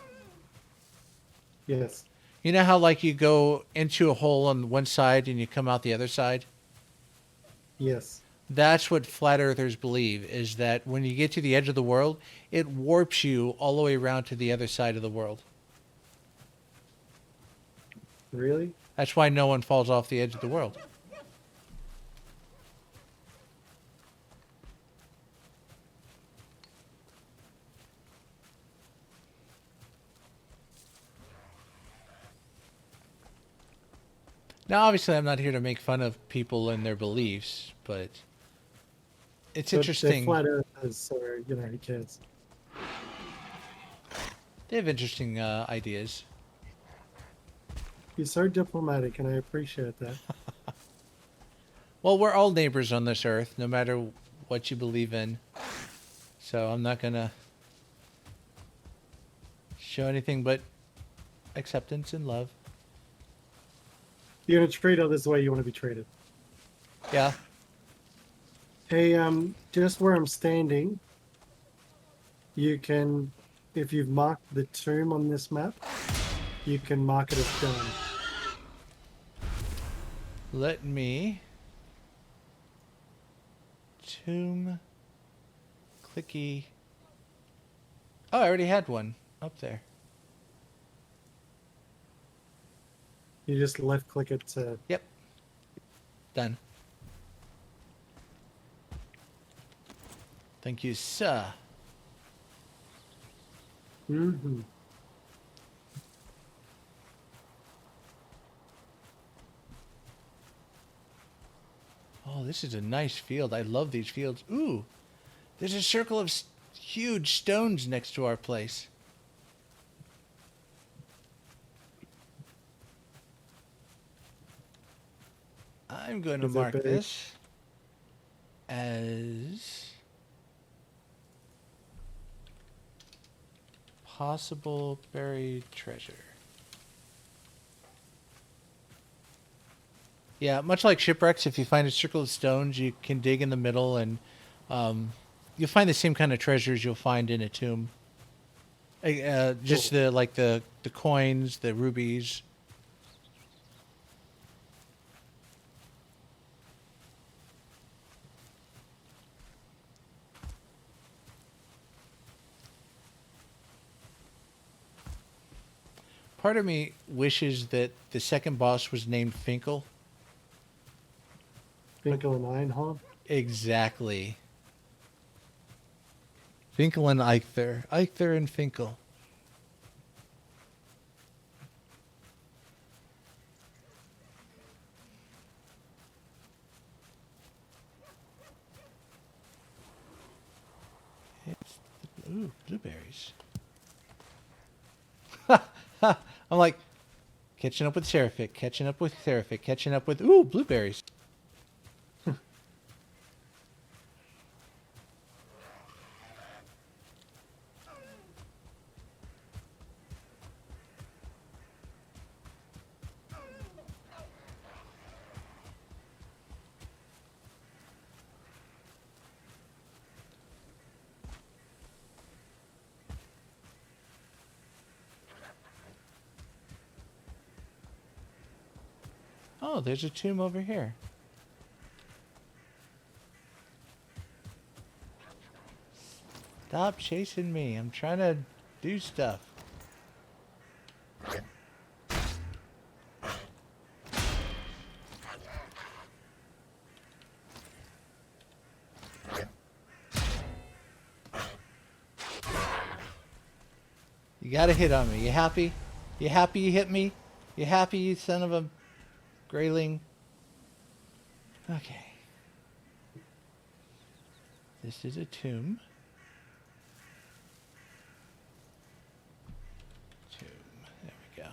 Speaker 4: Yes.
Speaker 3: You know how like you go into a hole on one side and you come out the other side?
Speaker 4: Yes.
Speaker 3: That's what flat earthers believe, is that when you get to the edge of the world, it warps you all the way around to the other side of the world.
Speaker 4: Really?
Speaker 3: That's why no one falls off the edge of the world. Now, obviously, I'm not here to make fun of people and their beliefs, but it's
Speaker 4: But
Speaker 3: interesting.
Speaker 4: they're flat Earthers, so, who cares?
Speaker 3: They have interesting ideas.
Speaker 4: You're so diplomatic, and I appreciate that.
Speaker 3: Well, we're all neighbors on this earth, no matter what you believe in. So I'm not going to show anything but acceptance and love.
Speaker 4: You're going to treat others the way you want to be treated.
Speaker 3: Yeah.
Speaker 4: Hey, just where I'm standing, you can, if you've marked the tomb on this map, you can mark it as done.
Speaker 3: Let me... Tomb... Clicky... Oh, I already had one up there.
Speaker 4: You just left click it to...
Speaker 3: Yep. Done. Thank you, sir.
Speaker 4: Mm-hmm.
Speaker 3: Oh, this is a nice field. I love these fields. Ooh, there's a circle of huge stones next to our place. I'm going to
Speaker 4: Is it
Speaker 3: mark
Speaker 4: big?
Speaker 3: this as possible buried treasure. Yeah, much like shipwrecks, if you find a circle of stones, you can dig in the middle, and you'll find the same kind of treasures you'll find in a tomb. Just
Speaker 4: Cool.
Speaker 3: the coins, the rubies. Part of me wishes that the second boss was named Finkel.
Speaker 4: Finkel and Einhorn.
Speaker 3: Exactly. Finkel and Eichther. Eichther and Finkel. It's, ooh, blueberries. I'm like, catching up with Seraphic, catching up with Seraphic, catching up with, ooh, blueberries. Oh, there's a tomb over here. Stop chasing me. I'm trying to do stuff. You gotta hit on me. You happy? You happy you hit me? You happy, you son of a grayling? Okay. This is a tomb. Tomb. There we go.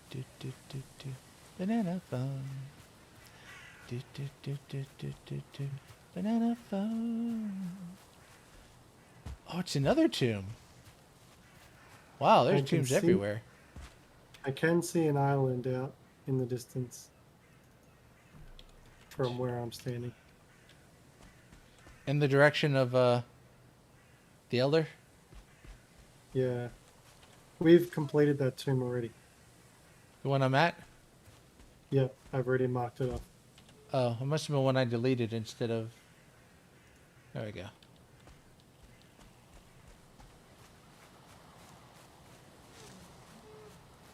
Speaker 3: Do. Banana phone. Do. Banana phone. Oh, it's another tomb. Wow, there's tombs everywhere.
Speaker 4: I can see an island out in the distance from where I'm standing.
Speaker 3: In the direction of the Elder?
Speaker 4: Yeah. We've completed that tomb already.
Speaker 3: The one I'm at?
Speaker 4: Yep, I've already marked it off.
Speaker 3: Oh, it must have been one I deleted instead of... There we go.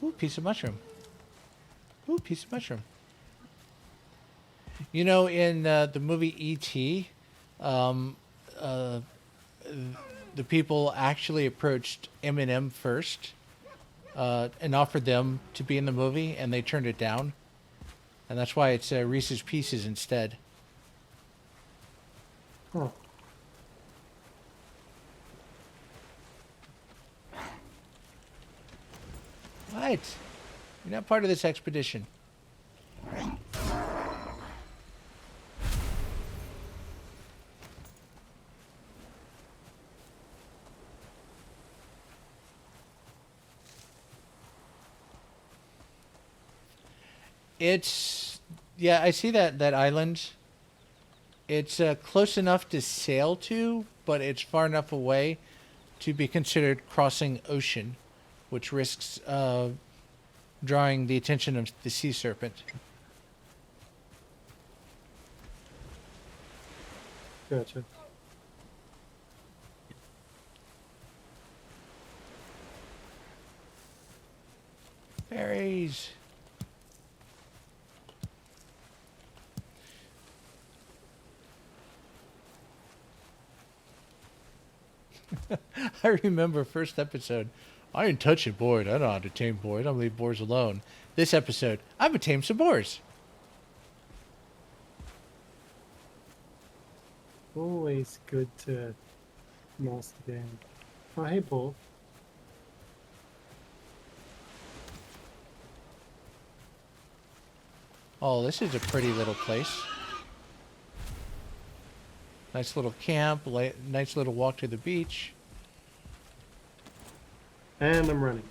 Speaker 3: Ooh, piece of mushroom. Ooh, piece of mushroom. You know, in the movie E.T., the people actually approached Eminem first and offered them to be in the movie, and they turned it down. And that's why it's Reese's Pieces instead.
Speaker 4: Huh.
Speaker 3: What? You're not part of this expedition. It's... Yeah, I see that island. It's close enough to sail to, but it's far enough away to be considered crossing ocean, which risks drawing the attention of the sea serpent.
Speaker 4: Gotcha.
Speaker 3: Berries. I remember first episode. I ain't touching Boyd. I don't know how to tame Boyd. I'm leave boars alone. This episode, I'm gonna tame some boars.
Speaker 4: Always good to master game. Oh, hey, Paul.
Speaker 3: Oh, this is a pretty little place. Nice little camp. Nice little walk to the beach.
Speaker 4: And I'm running.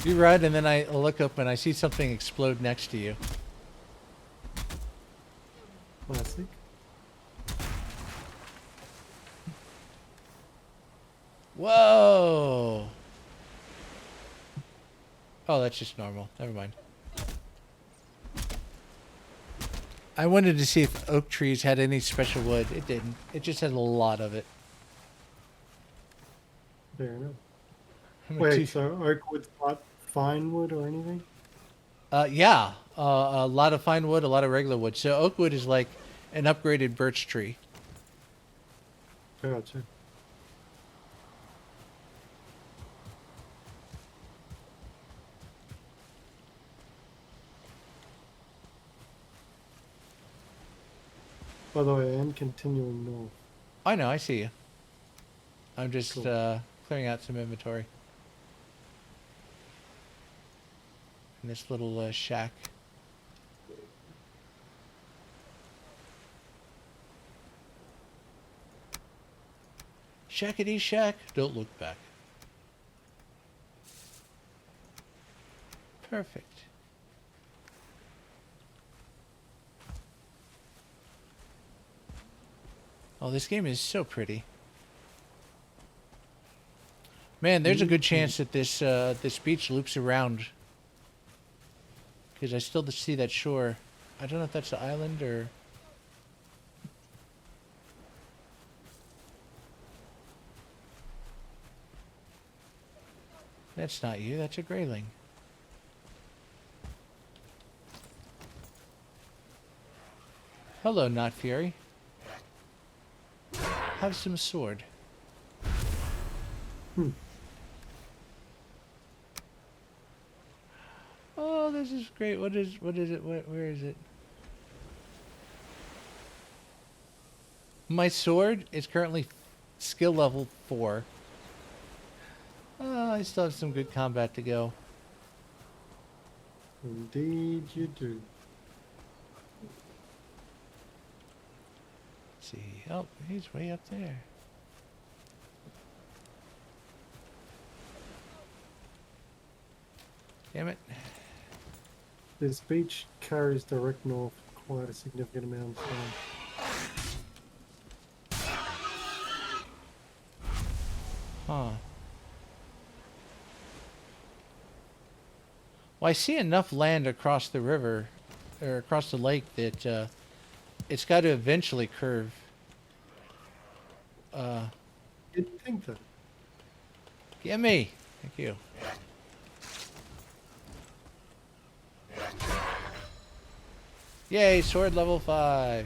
Speaker 3: You run, and then I look up and I see something explode next to you.
Speaker 4: Classic.
Speaker 3: Whoa! Oh, that's just normal. Never mind. I wanted to see if oak trees had any special wood. It didn't. It just had a lot of it.
Speaker 4: Fair enough.
Speaker 3: I'm a
Speaker 4: Wait,
Speaker 3: two-
Speaker 4: so oak wood's not fine wood or anything?
Speaker 3: Yeah, a lot of fine wood, a lot of regular wood. So oak wood is like an upgraded birch tree.
Speaker 4: Gotcha. By the way, I am continuing north.
Speaker 3: I know, I see you. I'm just
Speaker 4: Cool.
Speaker 3: clearing out some inventory. In this little shack. Shackety shack. Don't look back. Perfect. Oh, this game is so pretty. Man, there's a good chance that this beach loops around. Because I still see that shore. I don't know if that's an island or... That's not you, that's a grayling. Hello, Not Fury. Have some sword. Oh, this is great. What is it? Where is it? My sword is currently skill level 4. I still have some good combat to go.
Speaker 4: Indeed you do.
Speaker 3: Let's see. Oh, he's way up there. Damn it.
Speaker 4: This beach carries direct north quite a significant amount of time.
Speaker 3: Huh. Well, I see enough land across the river, or across the lake, that it's got to eventually curve.
Speaker 4: You'd think that.
Speaker 3: Gimme! Thank you. Yay, sword level 5.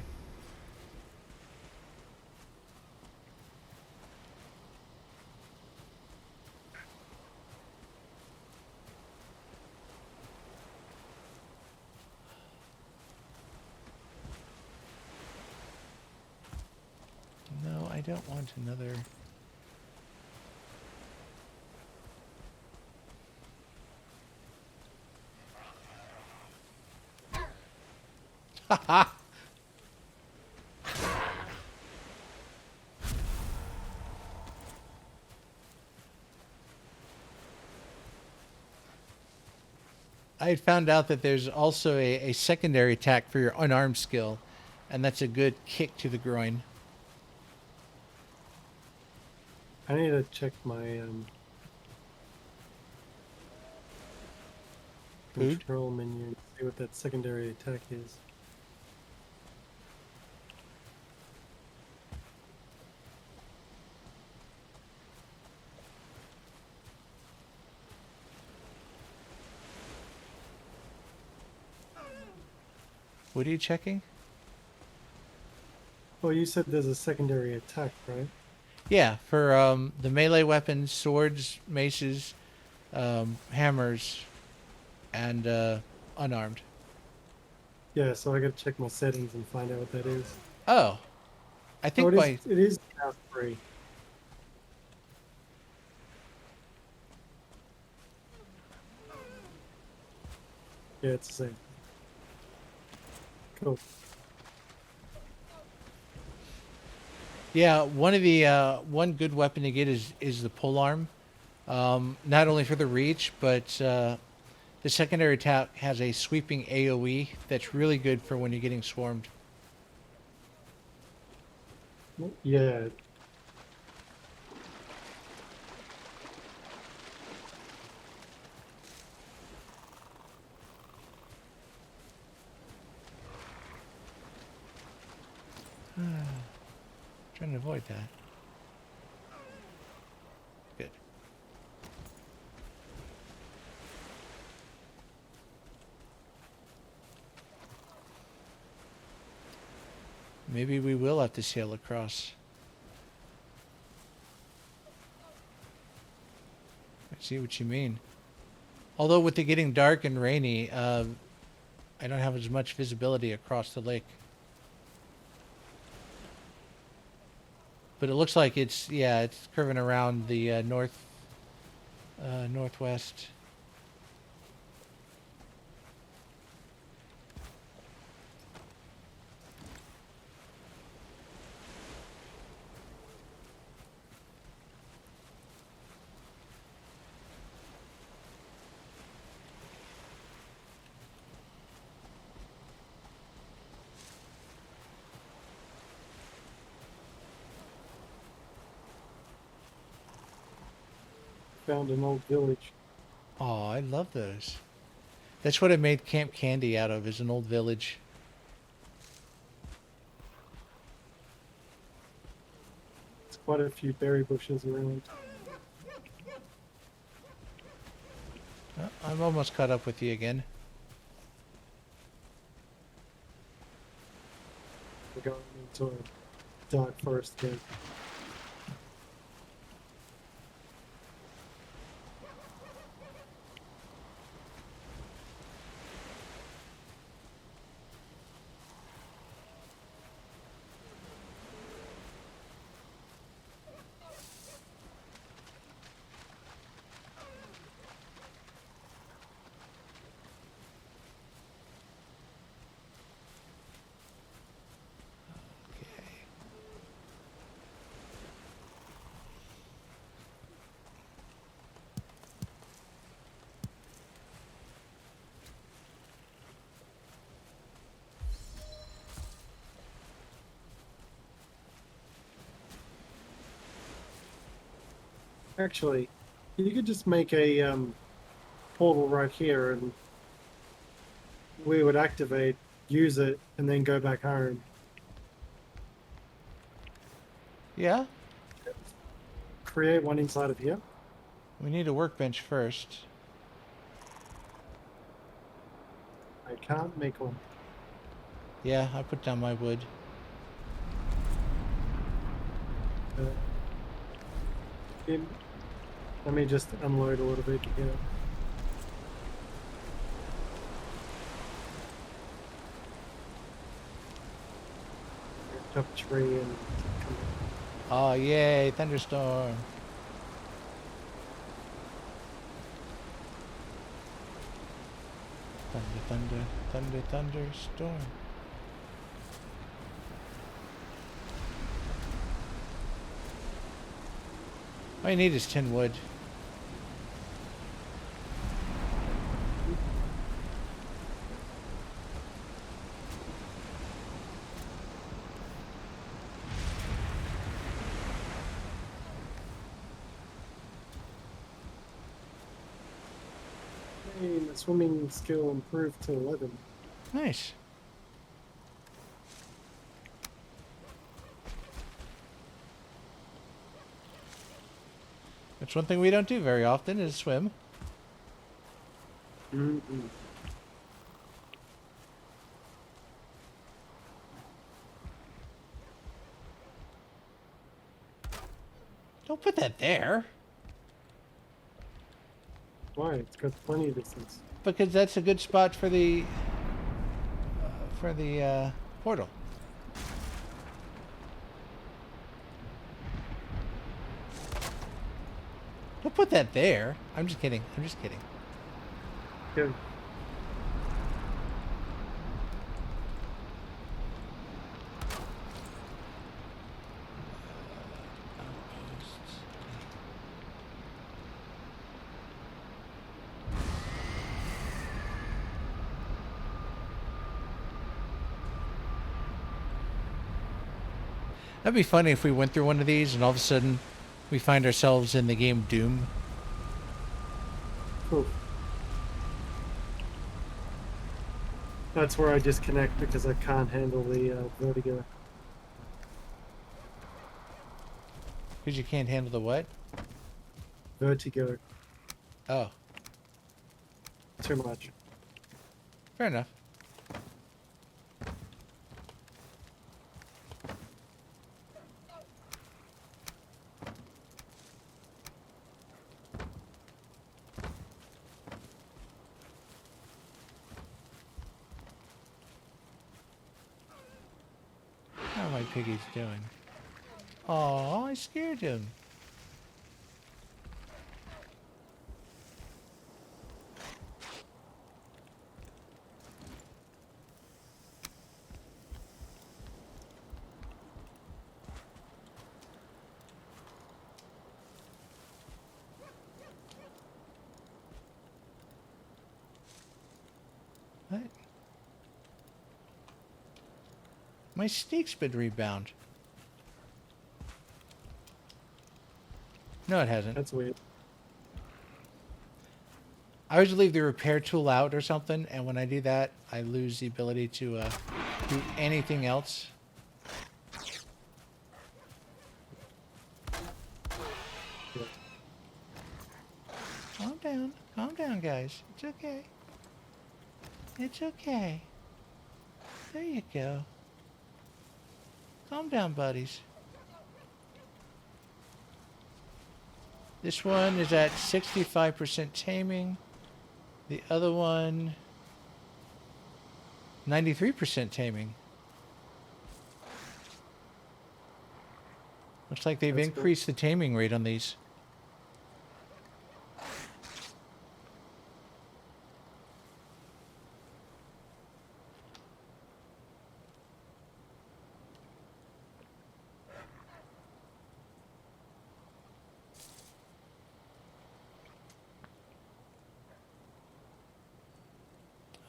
Speaker 3: No, I don't want another... Haha! I had found out that there's also a secondary attack for your unarmed skill, and that's a good kick to the groin.
Speaker 4: I need to check my
Speaker 3: Food?
Speaker 4: control menu and see what that secondary attack is.
Speaker 3: What are you checking?
Speaker 4: Well, you said there's a secondary attack, right?
Speaker 3: Yeah, for the melee weapons, swords, maces, hammers, and unarmed.
Speaker 4: Yeah, so I gotta check my settings and find out what that is.
Speaker 3: Oh, I
Speaker 4: Oh,
Speaker 3: think by...
Speaker 4: it is now free. Yeah, it's the same. Cool.
Speaker 3: Yeah, one of the one good weapon to get is the polearm, Not only for the reach, but the secondary attack has a sweeping AoE that's really good for when you're getting swarmed.
Speaker 4: Yeah.
Speaker 3: Trying to avoid that. Good. Maybe we will have to sail across. I see what you mean. Although with it getting dark and rainy, I don't have as much visibility across the lake. But it looks like it's curving around the northwest.
Speaker 4: Found an old village.
Speaker 3: Oh, I love those. That's what I made Camp Candy out of, is an old village.
Speaker 4: There's quite a few berry bushes around.
Speaker 3: I'm almost caught up with you again.
Speaker 4: We're going into a dark forest again. Actually, you could just make a portal right here, and we would activate, use it, and then go back home.
Speaker 3: Yeah?
Speaker 4: Create one inside of here.
Speaker 3: We need a workbench first.
Speaker 4: I can't make one.
Speaker 3: Yeah, I put down my wood.
Speaker 4: Uh, let me just unload a little bit here. Chop a tree and
Speaker 3: Oh, yay, thunderstorm. Thunderstorm. All you need is 10 wood.
Speaker 4: hey, my swimming skill improved to 11.
Speaker 3: Nice. That's one thing we don't do very often is swim.
Speaker 4: Mm-hmm.
Speaker 3: Don't put that there.
Speaker 4: Why? It's got plenty of distance.
Speaker 3: Because that's a good spot for the portal. Don't put that there. I'm just kidding. I'm just kidding.
Speaker 4: Good.
Speaker 3: That'd be funny if we went through one of these and all of a sudden we find ourselves in the game Doom.
Speaker 4: Cool. That's where I disconnect because I can't handle the vertigo.
Speaker 3: Because you can't handle the what?
Speaker 4: Vertigo.
Speaker 3: Oh,
Speaker 4: Too much.
Speaker 3: fair enough. How are my piggies doing? Oh, I scared him. What? My sneak's been rebound. No, it hasn't.
Speaker 4: That's weird.
Speaker 3: I always leave the repair tool out or something, and when I do that, I lose the ability to do anything else.
Speaker 4: Yeah.
Speaker 3: Calm down, guys. It's okay. It's okay. There you go. Calm down, buddies. This one is at 65% taming. The other one, 93% taming. Looks like they've
Speaker 4: That's cool.
Speaker 3: increased the taming rate on these.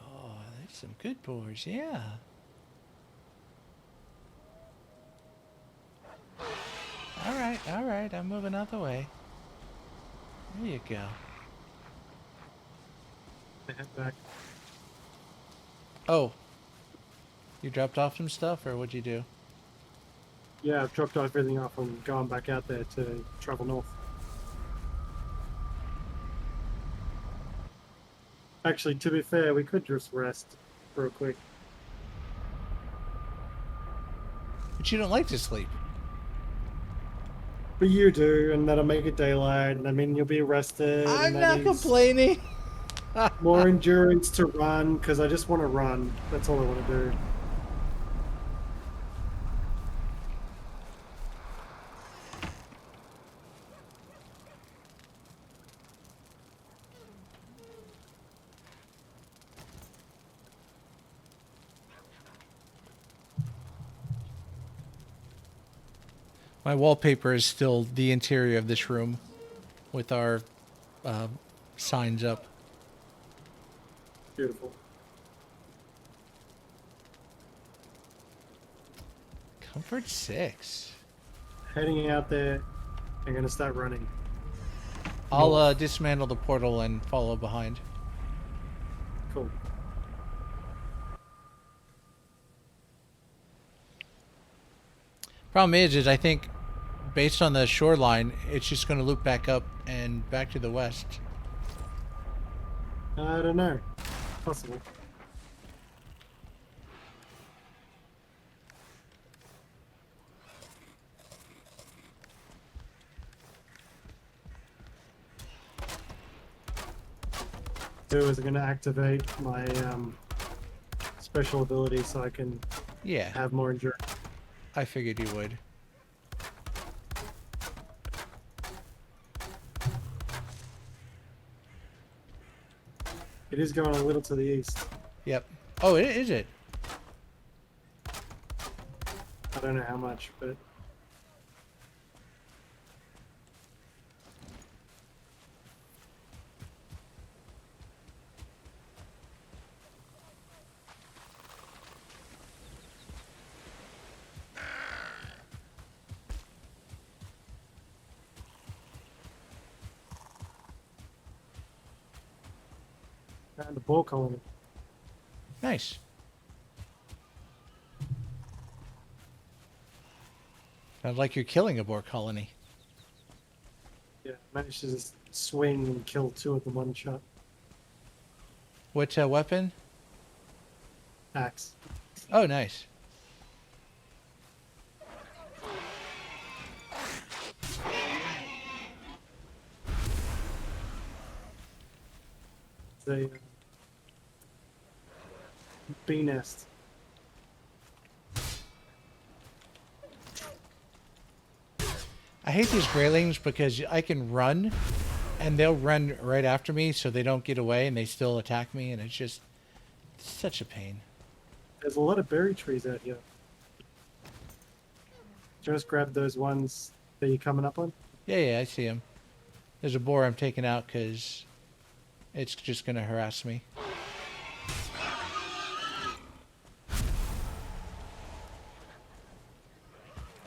Speaker 3: Oh, there's some good boars, yeah. All right, I'm moving out the way. There you go.
Speaker 4: I head back.
Speaker 3: Oh, you dropped off some stuff, or what'd you do?
Speaker 4: Yeah, I've dropped everything off and gone back out there to travel north. Actually, to be fair, we could just rest real quick.
Speaker 3: But you don't like to sleep.
Speaker 4: But you do, and that'll make it daylight, and I mean, you'll be rested.
Speaker 3: I'm
Speaker 4: and that
Speaker 3: not
Speaker 4: means
Speaker 3: complaining.
Speaker 4: more endurance to run, because I just want to run. That's all I want to do.
Speaker 3: My wallpaper is still the interior of this room with our signs up.
Speaker 4: Beautiful.
Speaker 3: Comfort 6.
Speaker 4: Heading out there, I'm going to start running.
Speaker 3: I'll dismantle the portal and follow behind.
Speaker 4: Cool.
Speaker 3: Problem is I think based on the shoreline, it's just going to loop back up and back to the west.
Speaker 4: I don't know. Possible. So is going to activate my special ability so I can
Speaker 3: Yeah,
Speaker 4: have more endurance.
Speaker 3: I figured you would.
Speaker 4: It is going a little to the east.
Speaker 3: Yep. Oh, is it?
Speaker 4: I don't know how much, but Found a boar colony.
Speaker 3: Nice. Sounds like you're killing a boar colony.
Speaker 4: Yeah, managed to just swing and kill 2 of them one shot.
Speaker 3: What weapon?
Speaker 4: Axe.
Speaker 3: Oh, nice.
Speaker 4: The bee nest.
Speaker 3: I hate these graylings because I can run, and they'll run right after me, so they don't get away, and they still attack me, and it's just such a pain.
Speaker 4: There's a lot of berry trees out here. Just grab those ones that you're coming up on.
Speaker 3: Yeah, I see them. There's a boar I'm taking out because it's just going to harass me.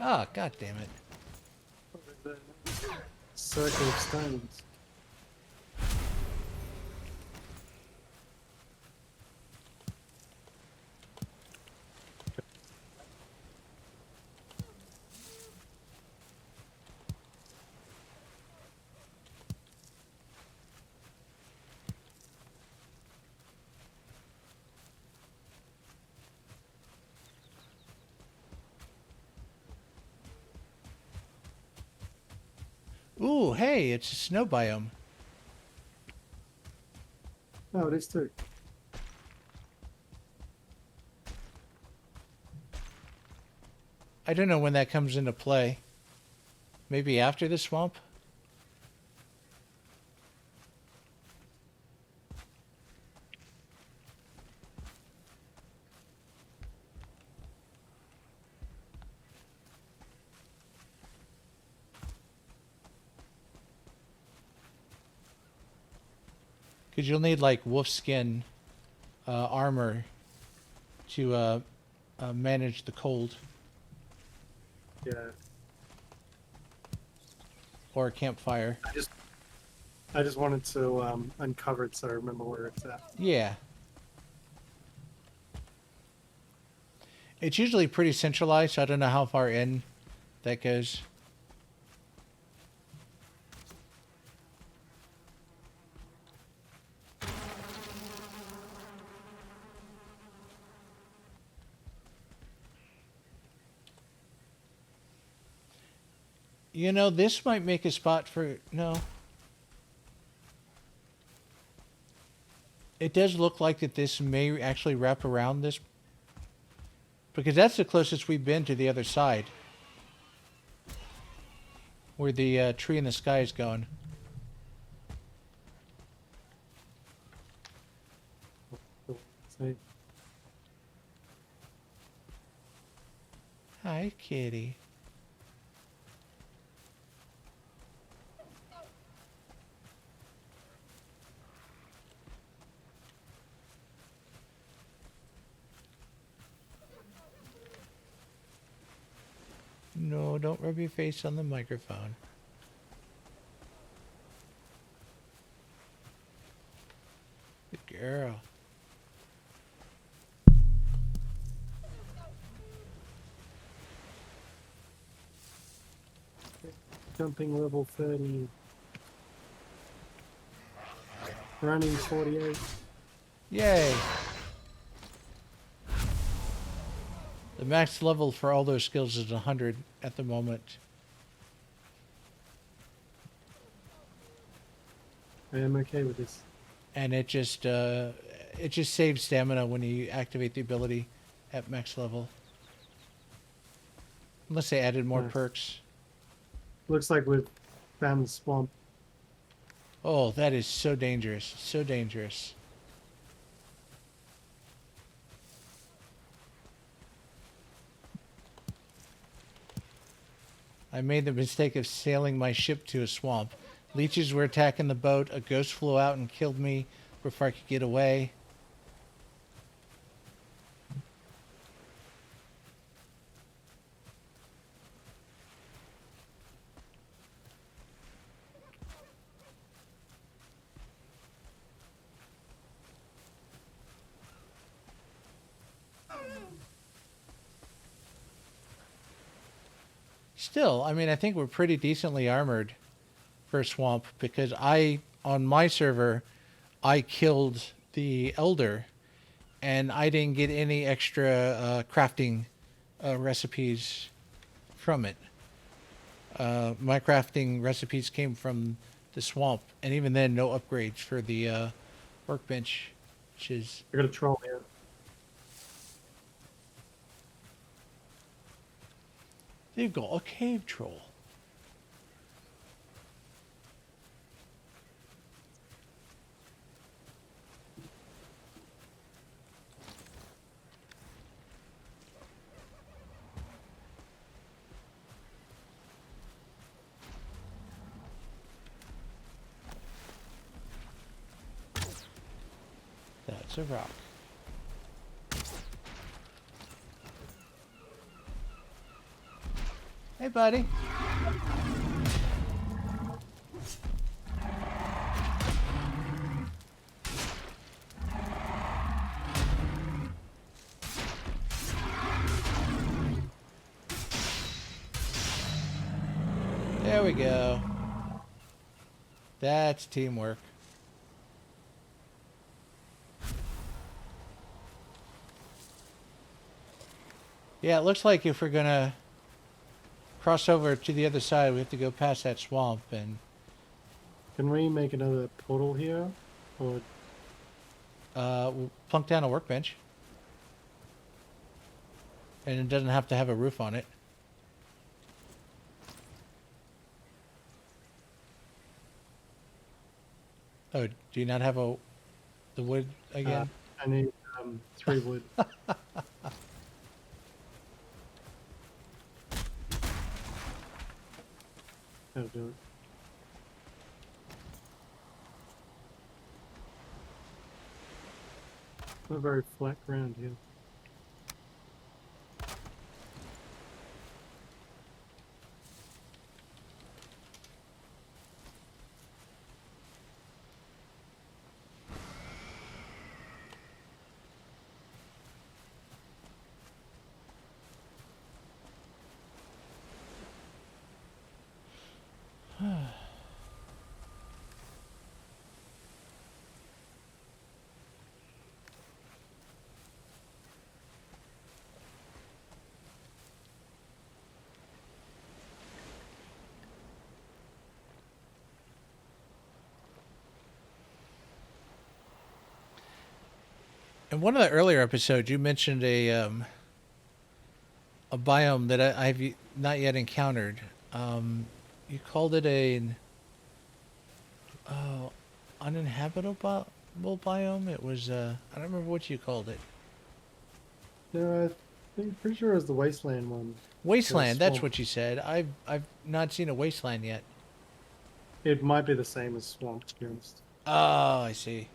Speaker 3: Ah, god damn it.
Speaker 4: Circle of stones.
Speaker 3: Ooh, hey, it's a snow biome.
Speaker 4: Oh, it is too.
Speaker 3: I don't know when that comes into play. Maybe after the swamp? Because you'll need, like, wolf skin armor to manage the cold.
Speaker 4: Yeah.
Speaker 3: Or a campfire.
Speaker 4: I just wanted to uncover it so I remember where it's at.
Speaker 3: Yeah. It's usually pretty centralized, so I don't know how far in that goes. You know, this might make a spot for... No. It does look like that this may actually wrap around this. Because that's the closest we've been to the other side. Where the tree in the sky is going.
Speaker 4: So,
Speaker 3: Hi, kitty. No, don't rub your face on the microphone. Good girl.
Speaker 4: jumping level 30. Running 48.
Speaker 3: Yay! The max level for all those skills is 100 at the moment.
Speaker 4: I am okay with this.
Speaker 3: And it just saves stamina when you activate the ability at max level. Unless they added more
Speaker 4: Nice.
Speaker 3: perks.
Speaker 4: Looks like we've found the swamp.
Speaker 3: Oh, that is so dangerous. So dangerous. I made the mistake of sailing my ship to a swamp. Leeches were attacking the boat. A ghost flew out and killed me before I could get away. Still, I mean, I think we're pretty decently armored for swamp because on my server, I killed the elder, and I didn't get any extra crafting recipes from it. My crafting recipes came from the swamp, and even then, no upgrades for the workbench, which is...
Speaker 4: I got a troll here.
Speaker 3: They've got a cave troll. That's a rock. Hey, buddy. There we go. That's teamwork. Yeah, it looks like if we're gonna cross over to the other side, we have to go past that swamp. And
Speaker 4: Can we make another portal here? Or
Speaker 3: we'll plunk down a workbench, and it doesn't have to have a roof on it. Oh, do you not have the wood again?
Speaker 4: I need 3 wood. How to do it? Not very flat ground here.
Speaker 3: In one of the earlier episodes, you mentioned a biome that I've not yet encountered. You called it an uninhabitable biome. It was I don't remember what you called it.
Speaker 4: No, I think pretty sure it was the wasteland one.
Speaker 3: Wasteland. That's
Speaker 4: swamp.
Speaker 3: what you said. I've not seen a wasteland yet.
Speaker 4: It might be the same as swamp, to be honest.
Speaker 3: Oh, I see.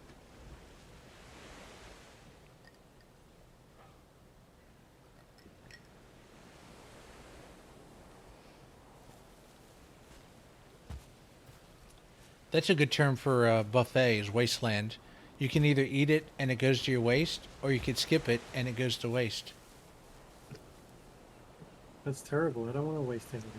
Speaker 3: That's a good term for a buffet, is wasteland. You can either eat it and it goes to your waste, or you could skip it and it goes to waste.
Speaker 4: That's terrible. I don't want to waste anything.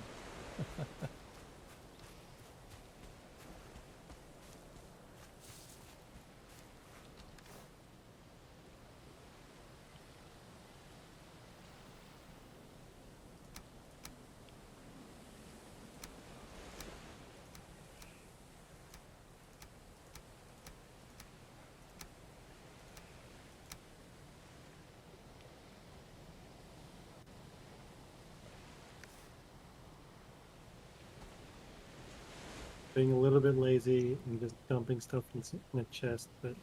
Speaker 4: Being a little bit lazy and just dumping stuff in a chest, but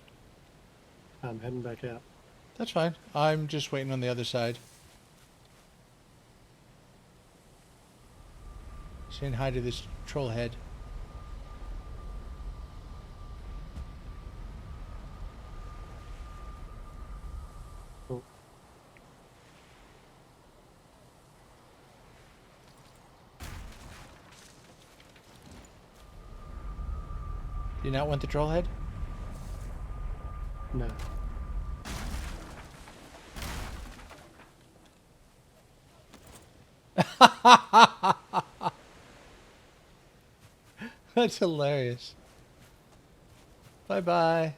Speaker 4: I'm heading back out.
Speaker 3: That's fine. I'm just waiting on the other side. Saying hi to this troll head.
Speaker 4: Oh,
Speaker 3: Do you not want the troll head?
Speaker 4: no.
Speaker 3: That's hilarious. Bye-bye.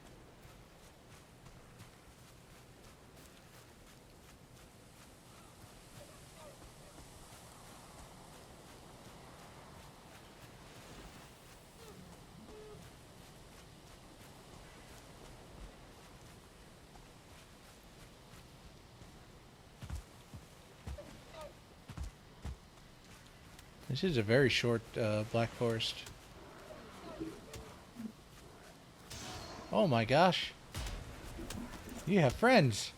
Speaker 3: This is a very short Black Forest. Oh my gosh. You have friends.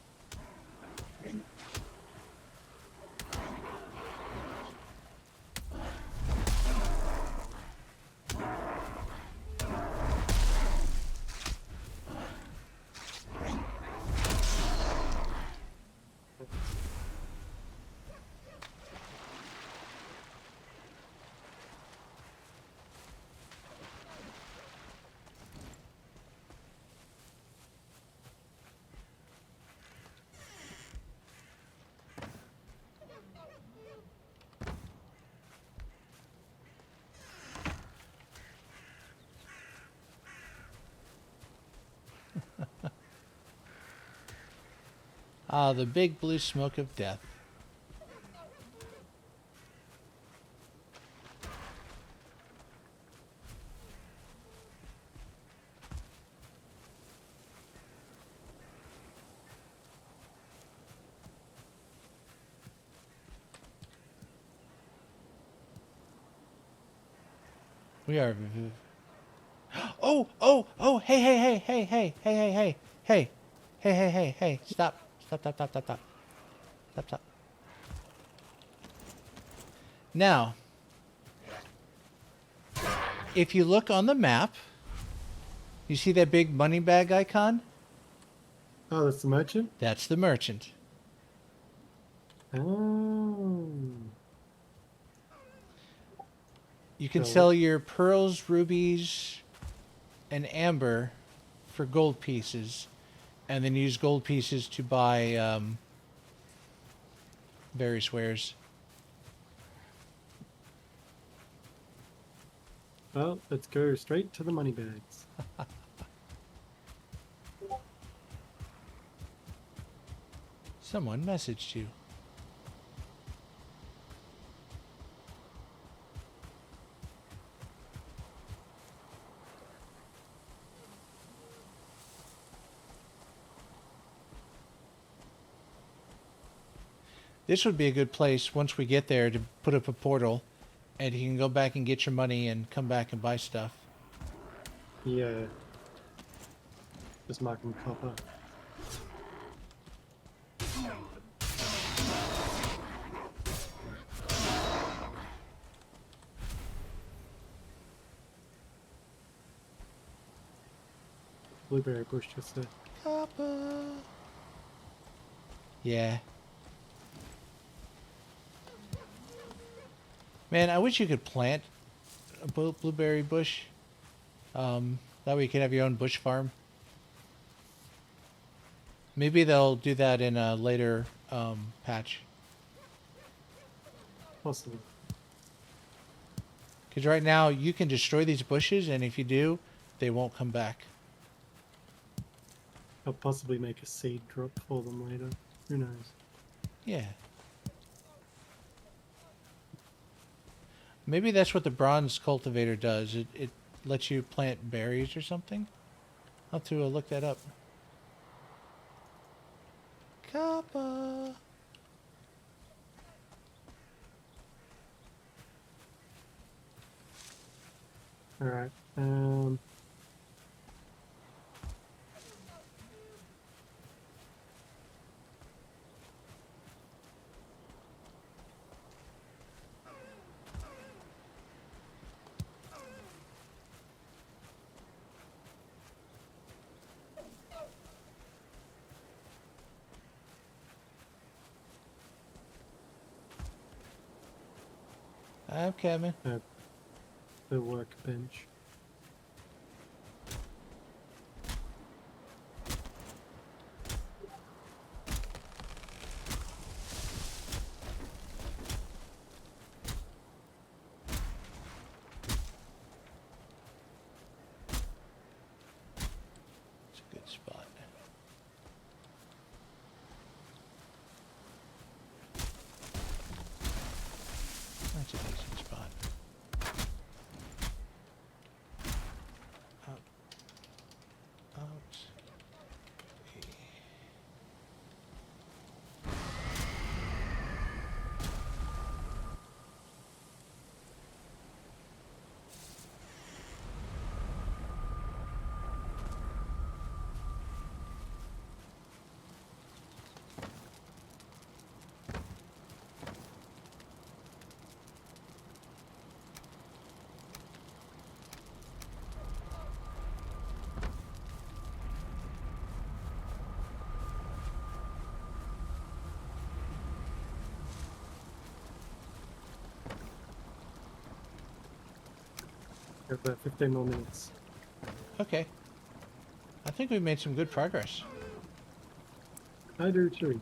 Speaker 3: Ah, the big blue smoke of death. We are. Oh, oh, oh! Hey, hey, hey, hey, hey, hey, hey, hey, hey, hey, hey, hey, hey! Stop! Stop! Stop! Stop! Stop! Stop! Stop! Stop! Now, if you look on the map, you see that big money bag icon?
Speaker 4: Oh, that's the merchant?
Speaker 3: That's the merchant.
Speaker 4: Oh.
Speaker 3: You can
Speaker 4: So-
Speaker 3: sell your pearls, rubies, and amber for gold pieces, and then use gold pieces to buy various wares.
Speaker 4: Well, let's go straight to the money bags.
Speaker 3: Someone messaged you. This would be a good place once we get there to put up a portal, and you can go back and get your money and come back and buy stuff.
Speaker 4: Yeah. Just marking copper. Blueberry bush just there.
Speaker 3: Papa. Yeah. Man, I wish you could plant a blueberry bush. That way you can have your own bush farm. Maybe they'll do that in a later patch.
Speaker 4: Possibly.
Speaker 3: Because right now you can destroy these bushes, and if you do, they won't come back.
Speaker 4: I'll possibly make a seed drop for them later. Who knows?
Speaker 3: Yeah. Maybe that's what the bronze cultivator does. It lets you plant berries or something. I'll have to look that up. Kappa.
Speaker 4: Alright.
Speaker 3: I'm coming.
Speaker 4: The workbench.
Speaker 3: That's a decent spot. Out. Out.
Speaker 4: We have 15 more minutes.
Speaker 3: Okay. I think we made some good progress.
Speaker 4: I do too.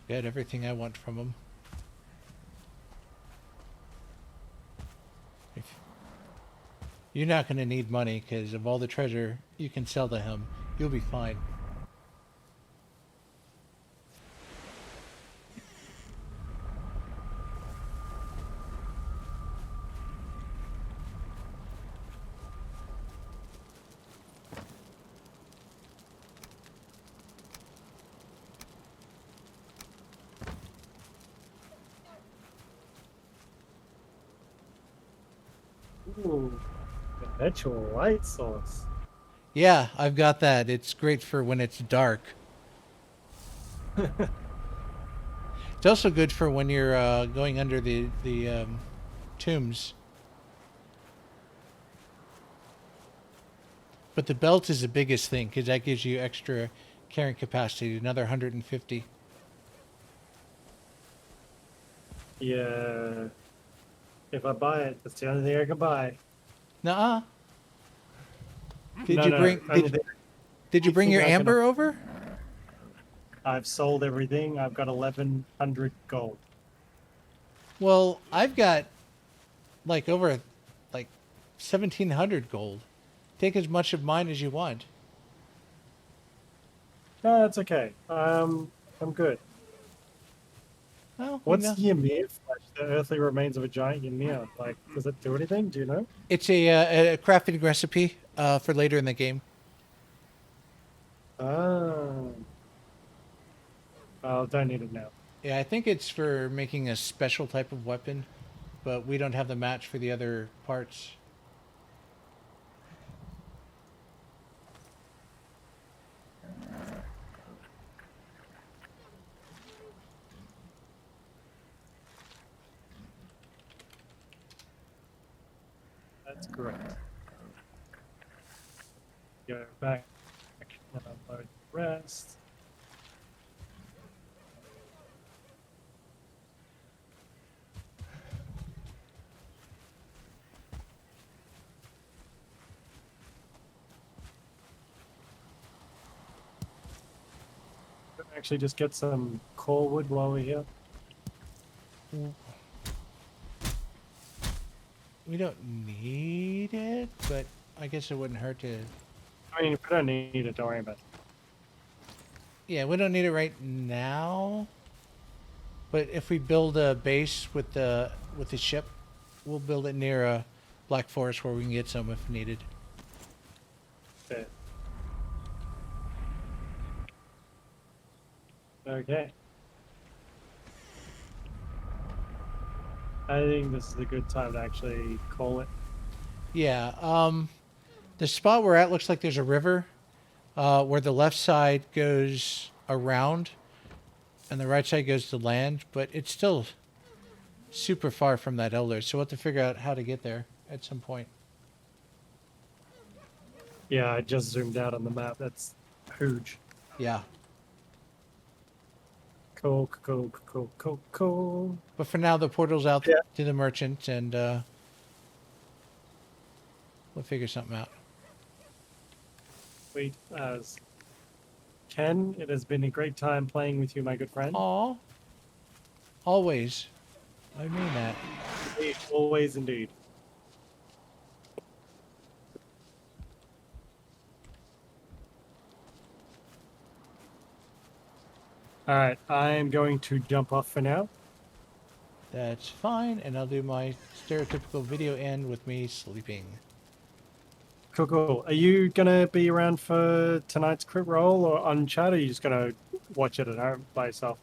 Speaker 3: Got everything I want from him. If you're not going to need money because of all the treasure you can sell to him, you'll be fine.
Speaker 4: Ooh, perpetual light source.
Speaker 3: Yeah, I've got that. It's great for when it's dark. It's also good for when you're going under the tombs. But the belt is the biggest thing because that gives you extra carrying capacity, another 150.
Speaker 4: Yeah. If I buy it, that's the only thing I can buy.
Speaker 3: Nuh-uh. Did
Speaker 4: No,
Speaker 3: you
Speaker 4: no,
Speaker 3: bring
Speaker 4: only thing
Speaker 3: did you bring your
Speaker 4: I can-
Speaker 3: amber over?
Speaker 4: I've sold everything. I've got 1,100 gold.
Speaker 3: Well, I've got like over like 1,700 gold. Take as much of mine as you want.
Speaker 4: No, that's okay. I'm good.
Speaker 3: Well, you
Speaker 4: What's
Speaker 3: know,
Speaker 4: Ymir Flesh? The earthly remains of a giant Ymir. Like, does it do anything? Do you know?
Speaker 3: it's a crafting recipe for later in the game.
Speaker 4: Ah. Oh, don't need it now.
Speaker 3: Yeah, I think it's for making a special type of weapon, but we don't have the match for the other parts.
Speaker 4: That's correct. Go back and unload the rest. Actually, just get some core wood while we're here.
Speaker 3: We don't need it, but I guess it wouldn't hurt to.
Speaker 4: I mean, if we don't need it, don't worry about it.
Speaker 3: Yeah, we don't need it right now. But if we build a base with the ship, we'll build it near a Black Forest where we can get some if needed.
Speaker 4: Okay. Okay. I think this is a good time to actually call it.
Speaker 3: Yeah. The spot we're at looks like there's a river where the left side goes around and the right side goes to land, but it's still super far from that elder, so we'll have to figure out how to get there at some point.
Speaker 4: Yeah, I just zoomed out on the map. That's huge.
Speaker 3: Yeah.
Speaker 4: Cool, cool, cool, cool, cool.
Speaker 3: But for now, the portal's out
Speaker 4: Yeah.
Speaker 3: to the merchant, and we'll figure something out.
Speaker 4: Sweet as. Ken, it has been a great time playing with you, my good friend.
Speaker 3: Aw. Always. I mean that.
Speaker 4: Always indeed. Alright, I'm going to jump off for now.
Speaker 3: That's fine, and I'll do my stereotypical video end with me sleeping.
Speaker 4: Cool, cool. Are you gonna be around for tonight's crit roll or on chat, or are you just gonna watch it at home by yourself?